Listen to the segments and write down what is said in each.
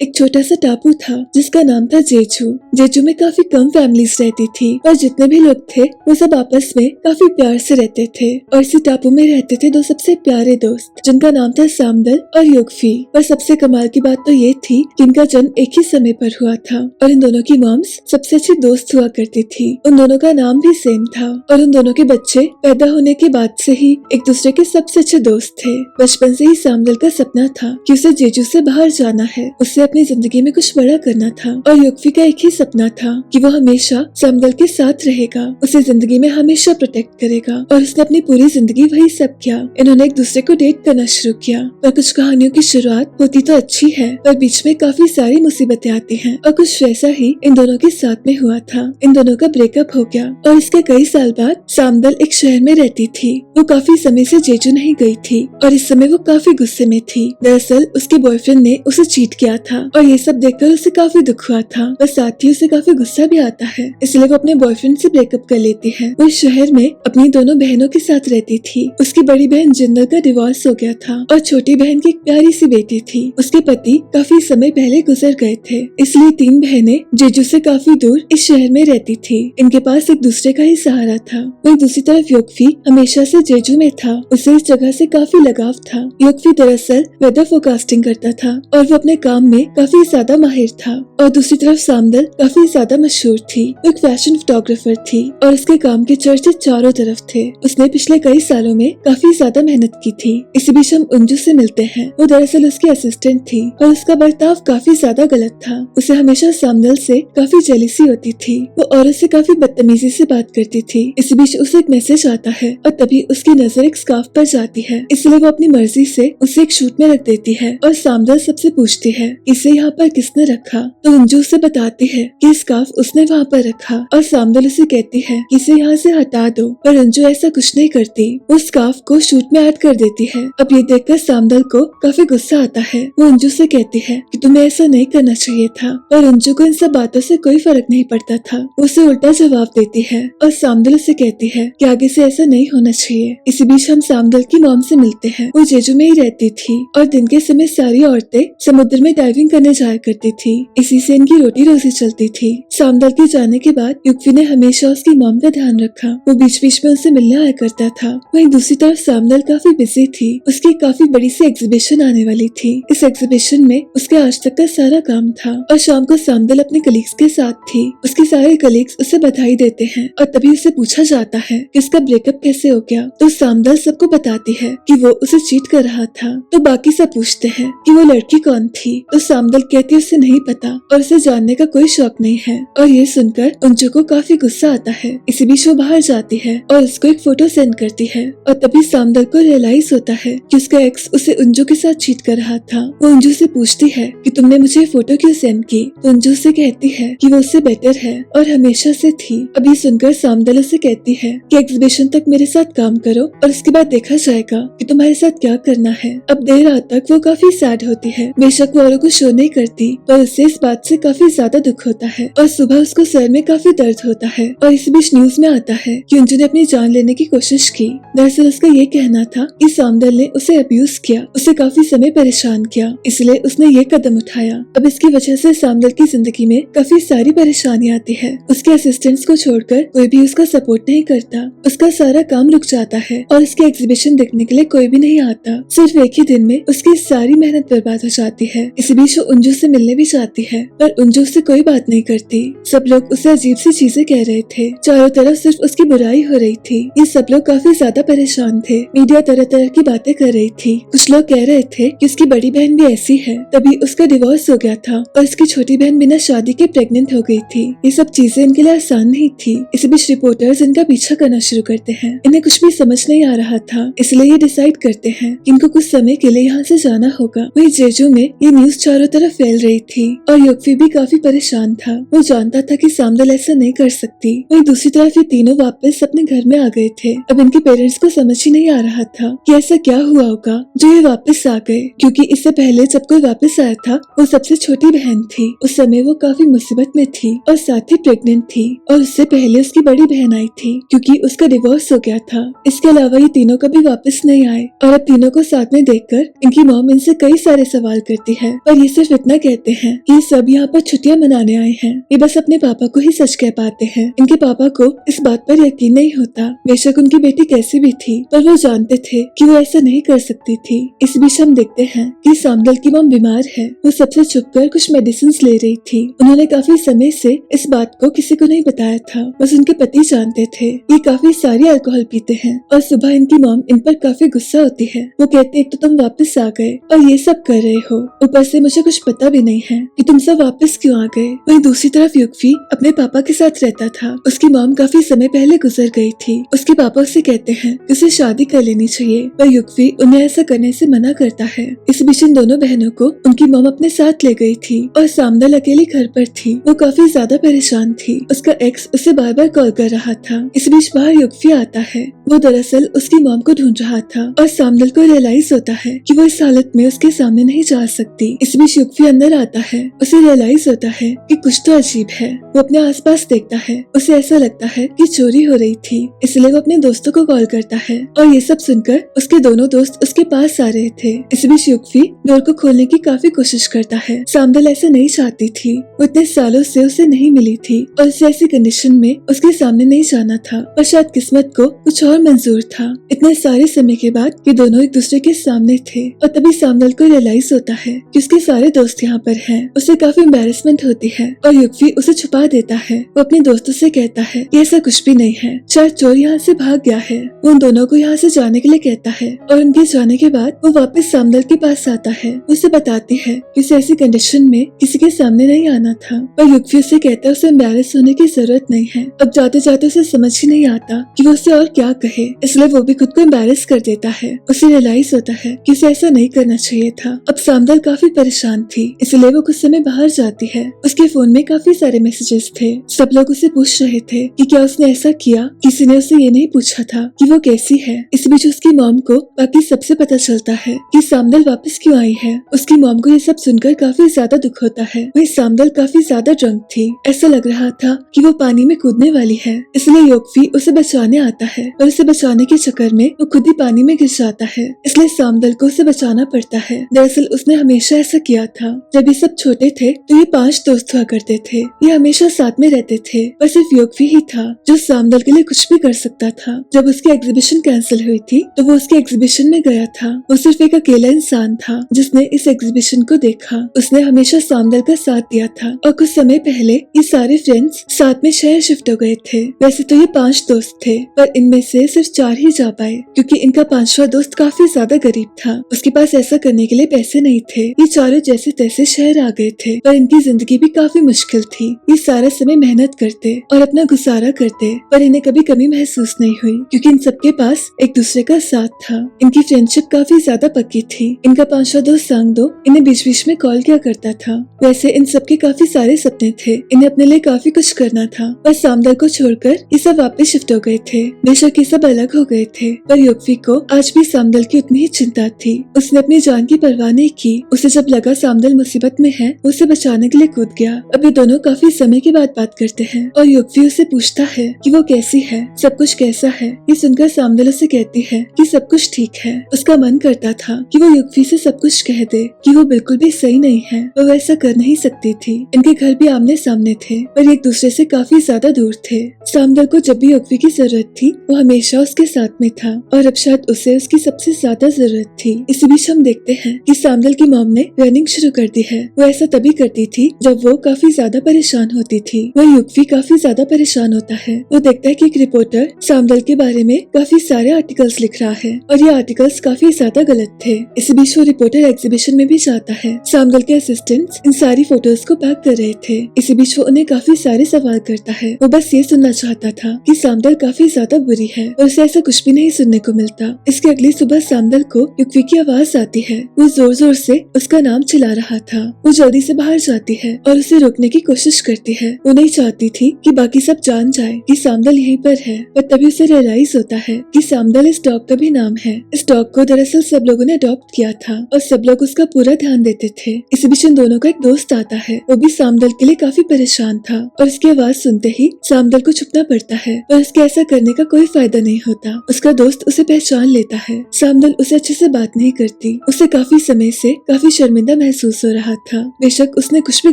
एक छोटा सा टापू था जिसका नाम था जेजू। जेजू में काफी कम फैमिलीज रहती थी और जितने भी लोग थे वो सब आपस में काफी प्यार से रहते थे। और इसी टापू में रहते थे दो सबसे प्यारे दोस्त जिनका नाम था सामदल और युगफी। पर सबसे कमाल की बात तो ये थी कि इनका जन्म एक ही समय पर हुआ था और इन दोनों की मॉम्स सबसे अच्छी दोस्त हुआ करती थी। उन दोनों का नाम भी सेम था और उन दोनों के बच्चे पैदा होने के बाद से ही एक दूसरे के सबसे अच्छे दोस्त थे। बचपन से ही सामदल का सपना था कि उसे जेजू से बाहर जाना है, उसे अपनी जिंदगी में कुछ बड़ा करना था। और युगफी का एक ही सपना था कि वो हमेशा सामदल के साथ रहेगा, उसे जिंदगी में हमेशा प्रोटेक्ट करेगा। और उसने अपनी पूरी जिंदगी वही सब किया। इन्होंने एक दूसरे को डेट करना शुरू किया। पर कुछ कहानियों की शुरुआत होती तो अच्छी है पर बीच में काफी सारी मुसीबतें आती हैं और कुछ वैसा ही इन दोनों के साथ में हुआ था। इन दोनों का ब्रेकअप हो गया और इसके कई साल बाद सामदल एक शहर में रहती थी। वो काफी समय से जेजू नहीं गई थी और इस समय वो काफी गुस्से में थी। दरअसल उसके बॉयफ्रेंड ने उसे चीट किया था और ये सब देखकर उसे काफी दुख हुआ था। पर साथ ही उसे काफी गुस्सा भी आता है, इसलिए वो अपने बॉयफ्रेंड से ब्रेकअप कर लेती है। वो शहर में अपनी दोनों बहनों के साथ रहती थी। उसकी बड़ी बहन जिंदल का डिवोर्स हो गया था और छोटी बहन की एक प्यारी सी बेटी थी। उसके पति काफी समय पहले गुजर गए थे, इसलिए तीन बहनें जेजू से काफी दूर इस शहर में रहती थी। इनके पास एक दूसरे का ही सहारा था। वहीं दूसरी तरफ युगफी हमेशा से जेजू में था, उसे इस जगह से काफी लगाव था। युगफी दरअसल वेदर फोरकास्टिंग करता था और वो अपने काम में काफी ज्यादा माहिर था। और दूसरी तरफ सामदल काफी ज्यादा मशहूर थी, वो एक फैशन फोटोग्राफर थी और उसके काम के चर्चे चारों तरफ थे। उसने पिछले कई सालों में काफी ज्यादा मेहनत की थी। इसी बीच हम अंजू से मिलते हैं। वो दरअसल उसकी असिस्टेंट थी और उसका बर्ताव काफी ज्यादा गलत था। उसे हमेशा सामदल से काफी जेलसी होती थी। वो औरत से काफी बदतमीजी से बात करती थी। इसी बीच उसे एक मैसेज आता है और तभी उसकी नजर एक स्कार्फ पर जाती है, इसलिए वो अपनी मर्जी से उसे एक शूट में रख देती है। और सामदल सबसे पूछती है इसे यहाँ पर किसने रखा, तो अंजू उसे बताती है कि स्कार्फ उसने वहाँ पर रखा और सामदल उसे कहती है कि इसे यहाँ से हटा दो, पर अंजू ऐसा कुछ नहीं करती। वो स्कार्फ को शूट में ऐड कर देती है। अब ये देखकर सामदल को काफी गुस्सा आता है। वो अंजू से कहती है कि तुम्हें ऐसा नहीं करना चाहिए था, पर अंजू को इन सब बातों से कोई फर्क नहीं पड़ता था। वो उसे उल्टा जवाब देती है और सामदल उसे कहती है कि आगे से ऐसा नहीं होना चाहिए। इसी बीच हम सामदल की मॉम से मिलते हैं। वो जेजू में ही रहती थी और दिन के समय सारी औरतें समुद्र में डाइविंग करने जाया करती थी। इसी से इनकी रोटी रोजी चलती थी। सामदल के जाने के बाद युगफी ने हमेशा उसकी मॉम का ध्यान रखा। वो बीच बीच में उनसे मिलने आया करता था। वहीं दूसरी तरफ सामदल काफी बिजी थी। उसकी काफी बड़ी सी एग्जीबिशन आने वाली थी। इस एग्जीबिशन में उसके आज तक का सारा काम था और शाम को सामदल अपने कलीग्स के साथ थी। उसके सारे कलीग्स उसे बधाई देते हैं और तभी उसे पूछा जाता है कि उसका ब्रेकअप कैसे हो गया। तो सामदल सबको बताती है कि वो उसे चीट कर रहा था। तो बाकी सब पूछते हैं कि वो लड़की कौन थी, तो सामदल कहती है उसे नहीं पता और उसे जानने का कोई शौक नहीं है। और ये सुनकर अंजू को काफी गुस्सा आता है। इसी बीच वो बाहर जाती है और उसको एक फोटो सेंड करती है और तभी सामदल को रियलाइज होता है कि उसका एक्स उसे अंजू के साथ चीट कर रहा था। वो अंजू से पूछती है कि तुमने मुझे फोटो क्यों सेंड की, तो अंजू से कहती है कि वो उससे बेटर है और हमेशा से थी। अभी सुनकर सामदल उसे कहती है कि एग्जीबिशन तक मेरे साथ काम करो और उसके बाद देखा जाएगा कि तुम्हारे साथ क्या करना है। अब देर रात तक वो काफी सैड होती है। बेशक वो औरों को शो नहीं करती पर उससे इस बात से काफी ज्यादा दुख होता है और सुबह उसको सर में काफी दर्द होता है। और इस बीच न्यूज में आता है कि अंजू ने अपनी जान लेने की कोशिश की। दरअसल उसका ये कहना था कि सामदल ने उसे अब्यूज किया, उसे काफी समय परेशान किया, इसलिए उसने ये कदम उठाया। अब इसकी वजह से सामदल की जिंदगी में काफी सारी परेशानी आती है। उसके असिस्टेंट्स को छोड़कर कोई भी उसका सपोर्ट नहीं करता। उसका सारा काम रुक जाता है और उसके एग्जीबिशन देखने के लिए कोई भी नहीं आता। सिर्फ एक ही दिन में उसकी सारी मेहनत बर्बाद हो जाती है। इसी बीच वो अंजू से मिलने भी चाहती है पर अंजू से कोई बात नहीं करती। सब लोग उसे अजीब सी चीजें कह रहे थे। चारों तरफ सिर्फ उसकी बुराई हो रही थी। ये सब लोग काफी ज्यादा परेशान थे। मीडिया तरह तरह की बातें कर रही थी। कुछ लोग कह रहे थे कि उसकी बड़ी बहन भी ऐसी है, तभी उसका डिवोर्स हो गया था और उसकी छोटी बहन बिना शादी के प्रेग्नेंट हो गई थी। ये सब चीजें इनके लिए आसान नहीं थी। इसी बीच रिपोर्टर्स इनका पीछा करना शुरू करते हैं। इन्हें कुछ भी समझ नहीं आ रहा था, इसलिए ये डिसाइड करते हैं कि इनको कुछ समय के लिए यहाँ से जाना होगा। वहीं जेजू में ये न्यूज चारों तरफ फैल रही थी और युगफी भी काफी परेशान था। वो जानता था कि सामदल ऐसा नहीं कर सकती। वहीं दूसरी तरफ ये तीनों वापस अपने घर में आ गए थे। अब इनके पेरेंट्स को समझ ही नहीं आ रहा था कि ऐसा क्या हुआ होगा जो ये वापस आ गए, क्योंकि इससे पहले जब कोई वापस आया था वो सबसे छोटी बहन थी। उस समय वो काफी मुसीबत में थी और साथ ही प्रेग्नेंट थी और उससे पहले उसकी बड़ी बहन आई थी क्योंकि उसका डिवोर्स हो गया था। इसके अलावा ये तीनों कभी वापस नहीं आए और अब तीनों को साथ में देखकर इनकी मॉम इनसे कई सारे सवाल करती है, पर ये सिर्फ इतना कहते हैं कि ये सब यहाँ पर छुट्टियां मनाने आए हैं। ये बस अपने पापा को ही सच कह पाते हैं। इनके पापा को इस बात पर यकीन नहीं होता। बेशक उनकी बेटी कैसी भी थी, पर वो जानते थे कि वो ऐसा नहीं कर सकती थी। इस बीच हम देखते हैं कि सामदल की मॉम बीमार है। वो सबसे छुपकर कुछ मेडिसिन ले रही थी। उन्होंने काफी समय से इस बात को किसी को नहीं बताया था, बस उनके पति जानते थे। ये काफी सारी अल्कोहल पीते हैं और सुबह इनकी मॉम इन पर काफी गुस्सा होती है। वो कहते एक तो तुम वापस आ गए और ये सब कर रहे हो, ऊपर से मुझे कुछ पता भी नहीं है कि तुम सब वापस क्यों आ गए। वहीं दूसरी तरफ युक्फी अपने पापा के साथ रहता था। उसकी मॉम काफी समय पहले गुजर गई थी। उसके पापा उसे कहते हैं कि उसे शादी कर लेनी चाहिए, पर युक्फी उन्हें ऐसा करने से मना करता है। इस बीच इन दोनों बहनों को उनकी मॉम अपने साथ ले गई थी और सामदल अकेली घर पर थी। वो काफी ज्यादा परेशान थी। उसका एक्स उसे बार बार कॉल कर रहा था। इस बीच बाहर युक्फी आता है। वो दरअसल उसकी मॉम को ढूंढ रहा था और सामदल को रियलाइज होता है कि वो इस हालत में उसके सामने नहीं जा सकती। इस बीच युक्फी अंदर आता है। उसे रियलाइज होता है कि कुछ तो अजीब है। वो अपने आसपास देखता है। उसे ऐसा लगता है कि चोरी हो रही थी, इसलिए वो अपने दोस्तों को कॉल करता है और ये सब सुनकर उसके दोनों दोस्त उसके पास आ रहे थे। इस बीच युक्फी डोर को खोलने की काफी कोशिश करता है। सामदल ऐसा नहीं चाहती थी। वो इतने सालों से उसे नहीं मिली थी और उसे ऐसी कंडीशन में उसके सामने नहीं जाना था, पर शायद किस्मत को कुछ और मंजूर था। इतने सारे समय के बाद ये दोनों एक दूसरे के सामने थे और तभी सामदल को रियलाइज होता है कि उसके सारे दोस्त यहाँ पर हैं। उसे काफी एम्बैरेसमेंट होती है और युक्फी उसे छुपा देता है। वो अपने दोस्तों से कहता है कि ऐसा कुछ भी नहीं है, शायद चोर यहाँ से भाग गया है। वो उन दोनों को यहाँ से जाने के लिए कहता है और उनके जाने के बाद वो वापस सामदल के पास आता है। उसे बताती है कि उसे ऐसी कंडीशन में किसी के सामने नहीं आना था, पर युक्फी उसे कहता है उसे एम्बैरेस होने की जरूरत नहीं है। अब जाते जाते उसे समझ ही नहीं आता कि वो उसे और क्या कहे, इसलिए वो भी खुद को एम्बैरेस कर देता है। उसे रियलाइज होता है कि उसे ऐसा नहीं करना चाहिए था। अब सामदल काफी परेशान थी, इसलिए वो कुछ समय बाहर जाती है। उसके फोन में काफी सारे मैसेजेस थे। सब लोग उसे पूछ रहे थे कि क्या उसने ऐसा किया। किसी ने उसे ये नहीं पूछा था कि वो कैसी है। इस बीच उसकी मॉम को बाकी सबसे पता चलता है कि सामदल वापस क्यों आई है। उसकी मॉम को ये सब सुनकर काफी ज्यादा दुख होता है। वही सामदल काफी ज्यादा ड्रंक थी। ऐसा लग रहा था कि वो पानी में कूदने वाली है, इसलिए युक्फी उसे बचाने आता है और उसे बचाने के चक्कर में वो खुद ही पानी में गिर जाता है। इसलिए सामदल को उसे बचाना पड़ता है। दरअसल उसने हमेशा ऐसा किया था। जब ये सब छोटे थे तो ये 5 दोस्त हुआ करते थे। ये हमेशा साथ में रहते थे, पर सिर्फ युक्फी ही था जो सामदल के लिए कुछ भी कर सकता था। जब उसकी एग्जीबिशन कैंसिल हुई थी तो वो उसके एग्जीबिशन में गया था। वो सिर्फ एक अकेला इंसान था जिसने इस एग्जीबिशन को देखा। उसने हमेशा सामदल का साथ दिया था और कुछ समय पहले ये सारे फ्रेंड्स साथ में शहर शिफ्ट हो गए थे। वैसे तो ये 5 दोस्त थे, पर इनमें से सिर्फ 4 ही जा पाए क्योंकि इनका 5वां दोस्त काफी ज्यादा गरीब था। उसके पास ऐसा करने के लिए पैसे नहीं थे। ये चारों जैसे तैसे शहर आ गए थे, पर इनकी जिंदगी भी काफी मुश्किल थी। ये सारा समय मेहनत करते और अपना गुजारा करते, पर इन्हें कभी कमी महसूस नहीं हुई क्योंकि इन सबके पास एक दूसरे का साथ था। इनकी फ्रेंडशिप काफी ज्यादा पक्की थी। इनका 5वां दोस्त सांगदो इन्हें बीच बीच में कॉल किया करता था। वैसे इन सबके काफी सारे सपने थे। इन्हें अपने लिए काफी कुछ करना था, बस सामदल को छोड़कर ये सब वापस शिफ्ट हो गए थे। बेशक ये सब अलग हो गए थे, पर युक्फी को आज भी सामदल की उतनी ही चिंता थी। उसने अपनी जान की परवाह नहीं की। उसे जब लगा सामदल मुसीबत में है, उसे बचाने के लिए कूद गया। अब ये दोनों काफी समय के बाद बात करते हैं और युक्फी उसे पूछता है कि वो कैसी है, सब कुछ कैसा है। ये सुनकर सामदल उसे कहती है कि सब कुछ ठीक है। उसका मन करता था कि वो युक्फी से सब कुछ कह दे कि वो बिल्कुल भी सही नहीं है, वो वैसा कर नहीं सकती थी। इनके घर भी आमने सामने थे, पर एक दूसरे से काफी ज्यादा दूर थे। सामदल को जब भी युक्फी की जरूरत थी वो हमेशा उसके साथ में था और अब शायद उसे उसकी सबसे ज्यादा जरूरत थी। इसी बीच हम देखते हैं कि सामदल की मॉम ने रनिंग शुरू कर दी है। वो ऐसा तभी करती थी जब वो काफी ज्यादा परेशान होती थी। वह युक्फी काफी ज्यादा परेशान होता है। वो देखता है कि एक रिपोर्टर सामदल के बारे में काफी सारे आर्टिकल्स लिख रहा है और ये आर्टिकल्स काफी ज्यादा गलत थे। इसी बीच वो रिपोर्टर एग्जीबिशन में भी जाता है। सामदल के असिस्टेंट्स इन सारी फोटोज को पैक कर रहे थे। इसी बीच वो उन्हें काफी सारे सवाल करता है। वो बस ये सुनना चाहता था कि सामदल काफी ज्यादा बुरी है और उसे ऐसा कुछ भी नहीं सुनने को मिलता। इसके अगली सुबह सामदल को युक्फी की आवाज आती है। वो जोर जोर से उसका नाम चिल्ला रहा था। वो जल्दी से बाहर जाती है और उसे रोकने की कोशिश करती है। वो नहीं चाहती थी कि बाकी सब जान जाए कि सामदल यहीं पर है, पर तभी उसे रियलाइज होता है कि सामदल इस डॉग का भी नाम है। इस डॉग को दरअसल सब लोगों ने अडॉप्ट किया था और सब लोग उसका पूरा ध्यान देते थे। इसी बीच इन दोनों का एक दोस्त आता है। वो भी सामदल के लिए काफी परेशान था और उसकी आवाज सुनते ही सामदल को छुपना पड़ता है, पर उसके ऐसा करने का कोई फायदा नहीं होता। उसका दोस्त उसे पहचान लेता है। सामदल उसे अच्छे से बात नहीं करती। उसे काफी समय से काफी शर्मिंदा शर्मिंदा महसूस हो रहा था। बेशक उसने कुछ भी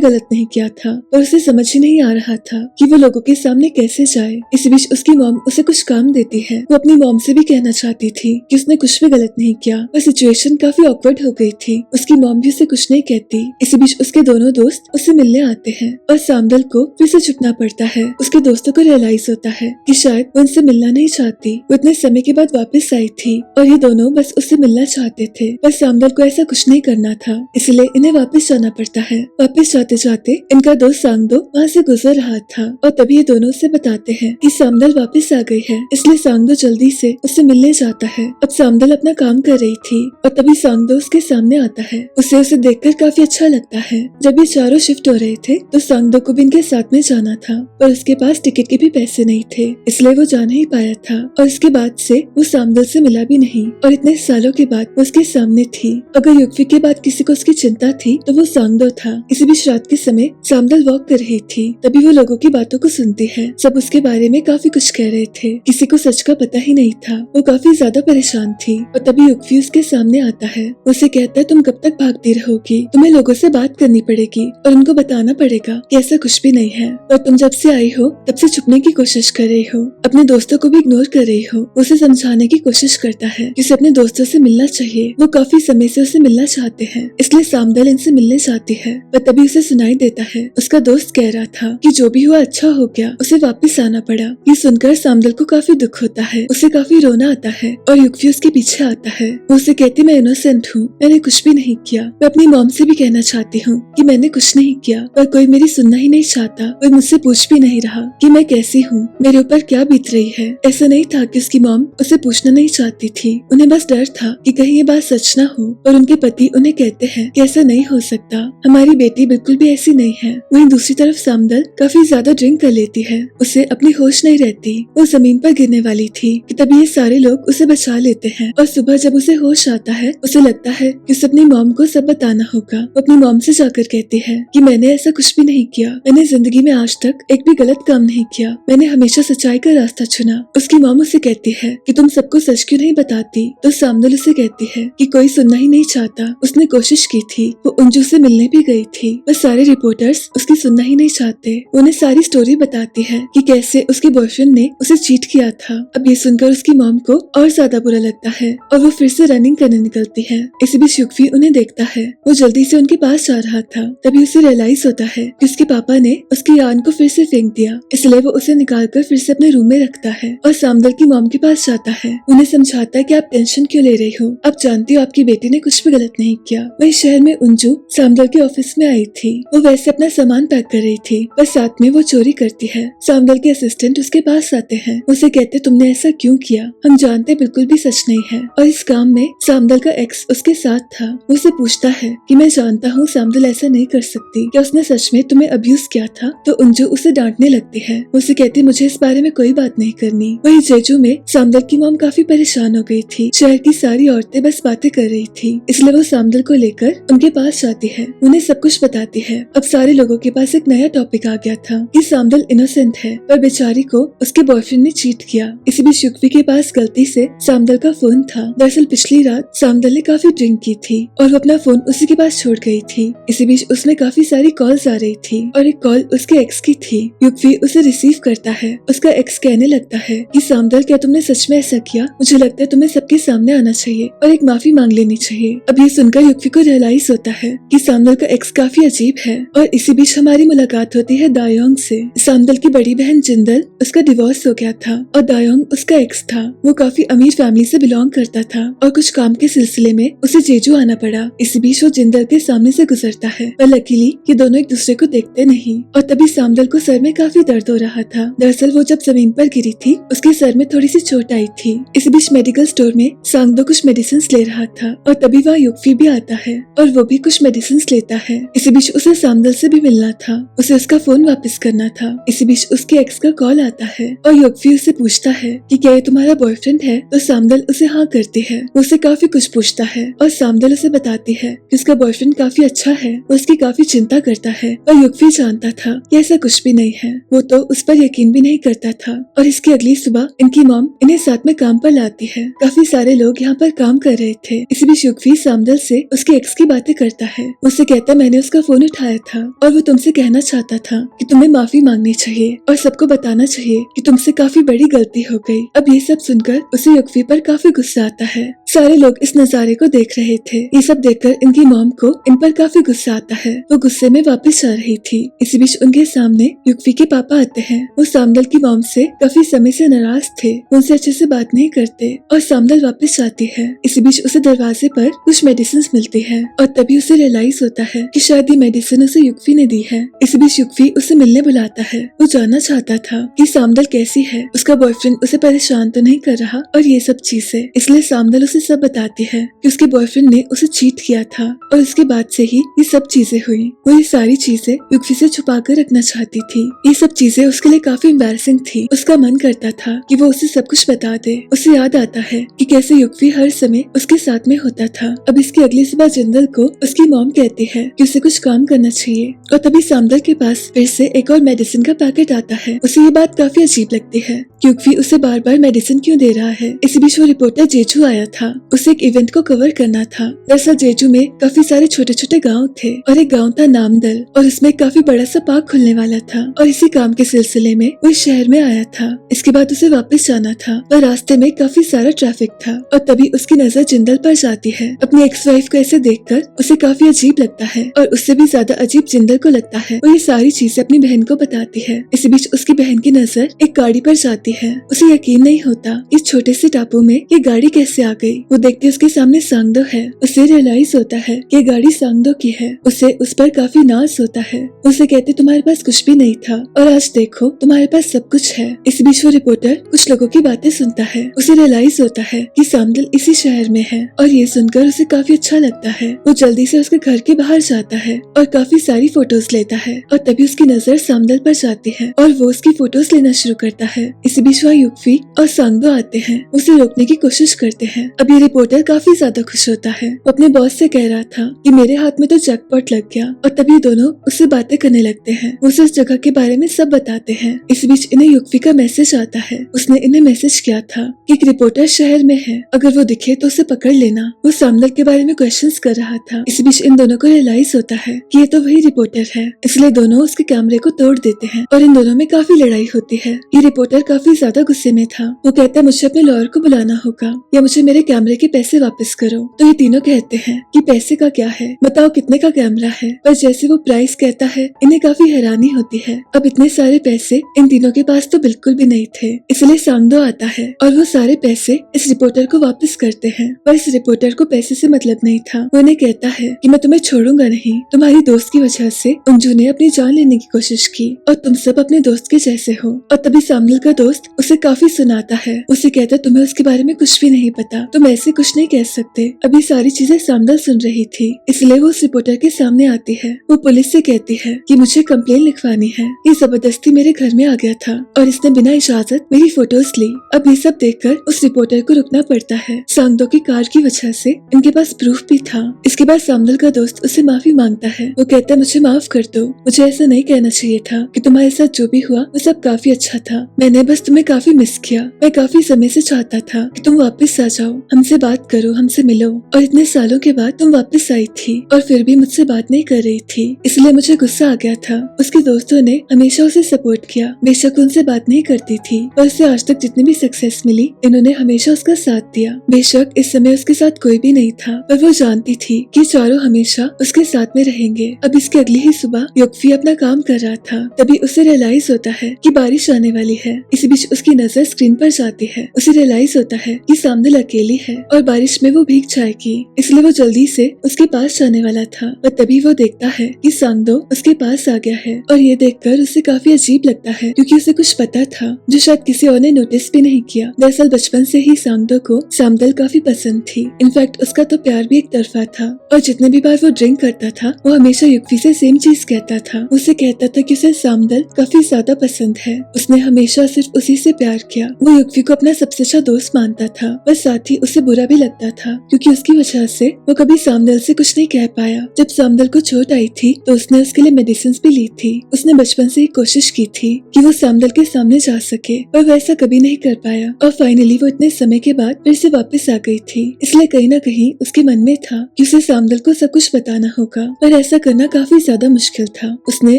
गलत नहीं किया था, और उसे समझ ही नहीं आ रहा था कि वो लोगों के सामने कैसे जाए। इस बीच उसकी मॉम उसे कुछ काम देती है। वो अपनी मॉम से भी कहना चाहती थी कि उसने कुछ भी गलत नहीं किया, पर सिचुएशन काफी ऑकवर्ड हो गई थी। उसकी मॉम भी उसे कुछ नहीं कहती। इसी बीच उसके दोनों दोस्त उससे मिलने आते हैं और सामदल को फिर से चुपना पड़ता है। उसके दोस्तों को रियलाइज होता है कि शायद वो उनसे मिलना नहीं चाहती। वो इतने समय के बाद वापस आई थी और ये दोनों बस उससे मिलना चाहते थे, पर सामदल को ऐसा कुछ नहीं करना था, इसलिए इन्हें वापस जाना पड़ता है। वापस जाते जाते इनका दोस्त सांगदो वहाँ से गुजर रहा था और तभी ये दोनों से बताते हैं कि सामदल वापस आ गई है, इसलिए सांगदो जल्दी से उससे मिलने जाता है। अब सामदल अपना काम कर रही थी और तभी सांगदो उसके सामने आता है। उसे देखकर काफी अच्छा लगता है। जब ये चारों शिफ्ट हो रहे थे तो सांगदो को भी इनके साथ में जाना था, पर उसके पास टिकट के भी पैसे नहीं थे, इसलिए वो जा नहीं पाया था। और इसके बाद से वो सामदल से मिला भी नहीं और इतने सालों के बाद वो उसके सामने थी। अगर युगफी के बाद किसी को उसकी चिंता थी तो वो सांगदो था। इसी बीच रात के समय सामदल वॉक कर रही थी, तभी वो लोगों की बातों को सुनती है। सब उसके बारे में काफी कुछ कह रहे थे, किसी को सच का पता ही नहीं था। वो काफी ज्यादा परेशान थी और तभी युगफी उसके सामने आता है। उसे कहता है तुम कब तक भागती रहोगी, तुम्हें लोगों से बात करनी पड़ेगी और उनको बताना पड़ेगा कि ऐसा कुछ भी नहीं है, और तुम जब से आई हो तब से छुपने की कोशिश कर रही हो, अपने दोस्तों को भी इग्नोर कर रही हो। उसे समझाने की कोशिश करता है कि उसे अपने दोस्तों से मिलना चाहिए। वो काफी समय से उसे मिलना चाहते हैं, इसलिए सामदल इनसे मिलने चाहती है। पर तभी उसे सुनाई देता है उसका दोस्त कह रहा था कि जो भी हुआ अच्छा हो गया, उसे वापस आना पड़ा। ये सुनकर सामदल को काफी दुख होता है, उसे काफी रोना आता है और युगफी उसके पीछे आता है। वो उसे कहती मैं इनोसेंट हूँ, मैंने कुछ भी नहीं किया। मैं अपनी मॉम से भी कहना चाहती हूँ कि मैंने कुछ नहीं किया, पर कोई मेरी सुनना ही नहीं चाहता। कोई मुझसे पूछ भी नहीं रहा कि मैं कैसी हूँ, मेरे ऊपर क्या बीत रही है। ऐसा नहीं था कि उसकी मॉम उसे पूछना नहीं चाहती थी, उन्हें बस डर था कि कहीं ये बात सच ना हो। और उनके पति उन्हें कहते हैं कि ऐसा नहीं हो सकता, हमारी बेटी बिल्कुल भी ऐसी नहीं है। वहीं दूसरी तरफ सामदल काफी ज्यादा ड्रिंक कर लेती है, उसे अपनी होश नहीं रहती। वो जमीन पर गिरने वाली थी कि तभी ये सारे लोग उसे बचा लेते हैं। और सुबह जब उसे होश आता है, उसे लगता है कि उसे अपनी मॉम को सब बताना होगा। वो अपनी मॉम से जाकर कहती है कि मैंने ऐसा कुछ भी नहीं किया, मैंने जिंदगी में आज तक एक भी गलत काम नहीं किया, मैंने हमेशा सच्चाई का रास्ता चुना। उसकी मॉम उसे कहती है कि तुम सबको सच क्यों नहीं बताती, तो सामदल उसे कहती है कि कोई सुनना ही नहीं चाहता। उसने कोशिश की थी, वो अंजू से मिलने भी गई थी, पर सारे रिपोर्टर्स उसकी सुनना ही नहीं चाहते। उन्हें सारी स्टोरी बताती है कि कैसे उसके बॉयफ्रेंड ने उसे चीट किया था। अब ये सुनकर उसकी मॉम को और ज्यादा बुरा लगता है और वो फिर से रनिंग करने निकलती है। इसी बीच युगफी उन्हें देखता है, वो जल्दी से उनके पास जा रहा था। तभी उसे रियलाइज होता है कि उसके पापा ने उसकी यान को फिर से फेंक दिया, इसलिए वो उसे निकालकर फिर से अपने रूम में रखता है और सामदल की मॉम के पास जाता है। उन्हें समझाता है कि आप टेंशन क्यों ले रही हो, आप जानती हो आपकी बेटी ने कुछ भी गलत नहीं किया। वही शहर में अंजू सामदल के ऑफिस में आई थी। वो वैसे अपना सामान पैक कर रही थी, पर साथ में वो चोरी करती है। सामदल के असिस्टेंट उसके पास आते हैं, उसे कहते तुमने ऐसा क्यों किया, हम जानते बिल्कुल भी सच नहीं है। और इस काम में सामदल का एक्स उसके साथ था। वो उसे पूछता है कि मैं जानता हूँ सामदल ऐसा नहीं कर सकती, क्या उसने सच में तुम्हें अब्यूज किया था। तो अंजू उसे डांटने लगती है, उसे कहती मुझे इस बारे में कोई बात नहीं करनी। वही जेजू में सामदल की मॉम काफी परेशान हो गई थी। शहर की सारी औरतें बस बातें कर रही थी, इसलिए वो सामदल को लेकर उनके पास जाती है, उन्हें सब कुछ बताती है। अब सारे लोगों के पास एक नया टॉपिक आ गया था कि सामदल इनोसेंट है, पर बेचारी को उसके बॉयफ्रेंड ने चीट किया। इसी बीच युगफी के पास गलती से सामदल का फोन था। दरअसल पिछली रात सामदल ने काफी ड्रिंक की थी और वो अपना फोन उसी के पास छोड़ गई थी। इसी बीच उसमें काफी सारी कॉल्स आ रही थी और एक कॉल उसके एक्स की थी। युगफी उसे रिसीव करता है। उसका एक्स कहने लगता है कि सामदल क्या तुमने सच में ऐसा किया, मुझे लगता है तुम्हें सबके सामने आना चाहिए और एक माफी मांग लेनी चाहिए। अब ये सुनकर युगफी को रियलाइज होता है कि सामदल का एक्स काफी अजीब है। और इसी बीच हमारी मुलाकात होती है दायोंग से। सामदल की बड़ी बहन जिंदल, उसका डिवोर्स हो गया था और दायोंग उसका एक्स था। वो काफी अमीर फैमिली से बिलोंग करता था और कुछ काम के सिलसिले में उसे जेजू आना पड़ा। इसी बीच वो जिंदल के सामने से गुजरता है, पर लकीली ये दोनों एक दूसरे को देखते नहीं। और तभी सामदल को सर में काफी दर्द हो रहा था। दरअसल वो जब जमीन पर गिरी थी, उसके सर में थोड़ी सी चोट आई थी। इसी बीच मेडिकल स्टोर में सांगदो कुछ मेडिसिन ले रहा था और तभी वहाँ युगफी भी आता है और वो भी कुछ मेडिसिन लेता है। इसी बीच उसे सामदल से भी मिलना था, उसे उसका फोन वापस करना था। इसी बीच उसके एक्स का कॉल आता है और युगफी उसे पूछता है कि क्या ये तुम्हारा बॉयफ्रेंड है, तो सामदल उसे हाँ करती है। वो उसे काफी कुछ पूछता है और सामदल उसे बताती है कि उसका बॉयफ्रेंड काफी अच्छा है, वो उसकी काफी चिंता करता है। और युगफी जानता था कि ऐसा कुछ भी नहीं है, वो तो उस पर यकीन भी नहीं करता था। और इसकी अगली सुबह इनकी मॉम इन्हें साथ में काम पर लाती है। काफी सारे लोग यहाँ पर काम कर रहे थे। इसी बीच युगफी सामदल से उसके एक्स के बारे बातें करता है। उससे कहता है मैंने उसका फोन उठाया था और वो तुमसे कहना चाहता था कि तुम्हें माफी मांगनी चाहिए और सबको बताना चाहिए कि तुमसे काफी बड़ी गलती हो गई। अब ये सब सुनकर उसे युक्ति पर काफी गुस्सा आता है। सारे लोग इस नजारे को देख रहे थे। ये सब देखकर इनकी मॉम को इन पर काफी गुस्सा आता है। वो गुस्से में वापस जा रही थी। इसी बीच उनके सामने युक्ति के पापा आते हैं। वो सामदल की मॉम से काफी समय से नाराज थे, उनसे अच्छे से बात नहीं करते और सामदल वापस जाती है। इसी बीच उसे दरवाजे पर कुछ मेडिसिन मिलती है और तभी उसे रियलाइज होता है कि शायद ये मेडिसिन उसे युक्ति ने दी है। इसी बीच युक्ति उसे मिलने बुलाता है। वो जानना चाहता था कि सामदल कैसी है, उसका बॉयफ्रेंड उसे परेशान तो नहीं कर रहा और ये सब चीजें। इसलिए सामदल उसे सब बताती है कि उसके बॉयफ्रेंड ने उसे चीट किया था और उसके बाद से ही ये सब चीजें हुई। वो ये सारी चीजें युक्ति से छुपा कर रखना चाहती थी। ये सब चीजें उसके लिए काफी एम्बैरसिंग थी। उसका मन करता था कि वो उसे सब कुछ बता दे। उसे याद आता है कि कैसे युक्ति हर समय उसके साथ में होता था। अब इसकी अगली सुबह जिंदल को उसकी मॉम कहती है कि उसे कुछ काम करना चाहिए और तभी सामदल के पास फिर से एक और मेडिसिन का पैकेट आता है। उसे ये बात काफी अजीब लगती है कि युक्ति उसे बार बार मेडिसिन क्यों दे रहा है। इसी बीच वो रिपोर्टर जेजू आया था। उसे एक इवेंट को कवर करना था। दरअसल जेजू में काफी सारे छोटे छोटे गांव थे और एक गांव था नामदल और उसमें काफी बड़ा सा पार्क खुलने वाला था और इसी काम के सिलसिले में वो इस शहर में आया था। इसके बाद उसे वापस जाना था पर रास्ते में काफी सारा ट्रैफिक था और तभी उसकी नजर जिंदल पर जाती है। अपनी एक्स वाइफ को ऐसे देखकर उसे काफी अजीब लगता है और उससे भी ज्यादा अजीब जिंदल को लगता है। वो ये सारी चीजें अपनी बहन को बताती है। इसी बीच उसकी बहन की नजर एक गाड़ी पर जाती है। उसे यकीन नहीं होता इस छोटे से टापू में ये गाड़ी कैसे आ गई। वो देखते उसके सामने सांगदो है। उसे रियलाइज होता है कि ये गाड़ी सांगदो की है। उसे उस पर काफी नाज होता है। उसे कहते तुम्हारे पास कुछ भी नहीं था और आज देखो तुम्हारे पास सब कुछ है। इस बीच वो रिपोर्टर कुछ लोगों की बातें सुनता है। उसे रियलाइज होता है कि सांगदल इसी शहर में है और ये सुनकर उसे काफी अच्छा लगता है। वो जल्दी से उसके घर के बाहर जाता है और काफी सारी फोटोज लेता है और तभी उसकी नजर सांगदल पर जाती है और वो उसकी फोटोज लेना शुरू करता है। इसी बीच वहाँ युक्ति और सांगदो आते हैं। उसे रोकने की कोशिश करते हैं। अब ये रिपोर्टर काफी ज्यादा खुश होता है। वो अपने बॉस से कह रहा था कि मेरे हाथ में तो जैकपॉट लग गया और तभी दोनों उससे बातें करने लगते हैं। वो उसे उस जगह के बारे में सब बताते हैं। इस बीच इन्हें युक्ति का मैसेज आता है। उसने इन्हें मैसेज किया था कि एक रिपोर्टर शहर में है, अगर वो दिखे तो उसे पकड़ लेना। वो सांगदल के बारे में क्वेश्चंस कर रहा था। इस बीच इन दोनों को रियलाइज होता है कि ये तो वही रिपोर्टर है, इसलिए दोनों उसके कैमरे को तोड़ देते हैं और इन दोनों में काफी लड़ाई होती है। ये रिपोर्टर काफी ज्यादा गुस्से में था। वो कहता है मुझे अपने लॉयर को बुलाना होगा या मुझे मेरे कैमरे के पैसे वापस करो। तो ये तीनों कहते हैं कि पैसे का क्या है, बताओ कितने का कैमरा है। पर जैसे वो प्राइस कहता है इन्हें काफी हैरानी होती है। अब इतने सारे पैसे इन तीनों के पास तो बिल्कुल भी नहीं थे। इसलिए सांगदो आता है और वो सारे पैसे इस रिपोर्टर को वापस करते हैं। पर इस रिपोर्टर को पैसे से मतलब नहीं था। वो इन्हें कहता है कि मैं तुम्हें छोड़ूंगा नहीं, तुम्हारी दोस्त की वजह से अंजू ने अपनी जान लेने की कोशिश की और तुम सब अपने दोस्त के जैसे हो। और तभी सांगदल का दोस्त उसे काफी सुनाता है। उसे कहता है तुम्हें उसके बारे में कुछ भी नहीं पता, तुम ऐसे कुछ नहीं कह सकते। अभी सारी चीजें सांगदल सुन रही थी, इसलिए वो उस रिपोर्टर के सामने आती है। वो पुलिस से कहती है कि मुझे कंप्लेन लिखवानी है, ये जबरदस्ती मेरे घर में आ गया था और इसने बिना इजाजत मेरी फोटोज ली। अब ये सब देखकर उस रिपोर्टर को रुकना पड़ता है। सांगदो की कार की वजह से इनके पास प्रूफ भी था। इसके बाद सांगदल का दोस्त उसे माफी मांगता है। वो कहता है मुझे माफ कर दो, मुझे ऐसा नहीं कहना चाहिए था कि तुम्हारे साथ जो भी हुआ वो सब काफी अच्छा था। मैंने बस तुम्हें काफी मिस किया। मैं काफी समय से चाहता था कि तुम वापस आ जाओ, हमसे बात करो, हमसे मिलो। और इतने सालों के बाद तुम वापस आई थी और फिर भी मुझसे बात नहीं कर रही थी, इसलिए मुझे गुस्सा आ गया था। उसके दोस्तों ने हमेशा उसे सपोर्ट किया, बेशक उनसे बात नहीं करती थी पर उसे आज तक जितनी भी सक्सेस मिली इन्होंने हमेशा उसका साथ दिया। बेशक इस समय उसके साथ कोई भी नहीं था पर वो जानती थी कि चारों हमेशा उसके साथ में रहेंगे। अब इसके अगली ही सुबह युक्ति अपना काम कर रहा था, तभी उसे रियलाइज होता है कि बारिश आने वाली है। इसी बीच उसकी नजर स्क्रीन पर जाती है। उसे रियलाइज होता है कि सांगदल अकेली है और बारिश में वो भीग जाएगी, इसलिए वो जल्दी से उसके पास जाने वाला था। पर तभी वो देखता है कि सांगदो उसके पास आ गया है और ये देखकर उसे काफी अजीब लगता है क्योंकि उसे कुछ पता था जो शायद किसी और ने नोटिस भी नहीं किया। दरअसल बचपन से ही सांगदो को सांगदल काफी पसंद थी। इनफैक्ट उसका तो प्यार भी एक तरफा था और जितने भी बार वो ड्रिंक करता था वो हमेशा युक्ति से सेम चीज कहता था। उसे कहता था कि उसे सांगदल काफी ज्यादा पसंद है। उसने हमेशा सिर्फ उसी से प्यार किया। वो युक्ति को अपना सबसे अच्छा दोस्त मानता था, पर साथ ही उसे बुरा भी लगता था क्योंकि उसकी वजह से वो कभी सामदल से कुछ नहीं कह पाया। जब सामदल को चोट आई थी तो उसने उसके लिए मेडिसिन भी ली थी। उसने बचपन से ही कोशिश की थी कि वो सामदल के सामने जा सके, पर वो ऐसा कभी नहीं कर पाया और फाइनली वो इतने समय के बाद फिर से वापस आ गई थी। इसलिए कहीं ना कहीं उसके मन में था कि उसे सामदल को सब कुछ बताना होगा, पर ऐसा करना काफी ज्यादा मुश्किल था। उसने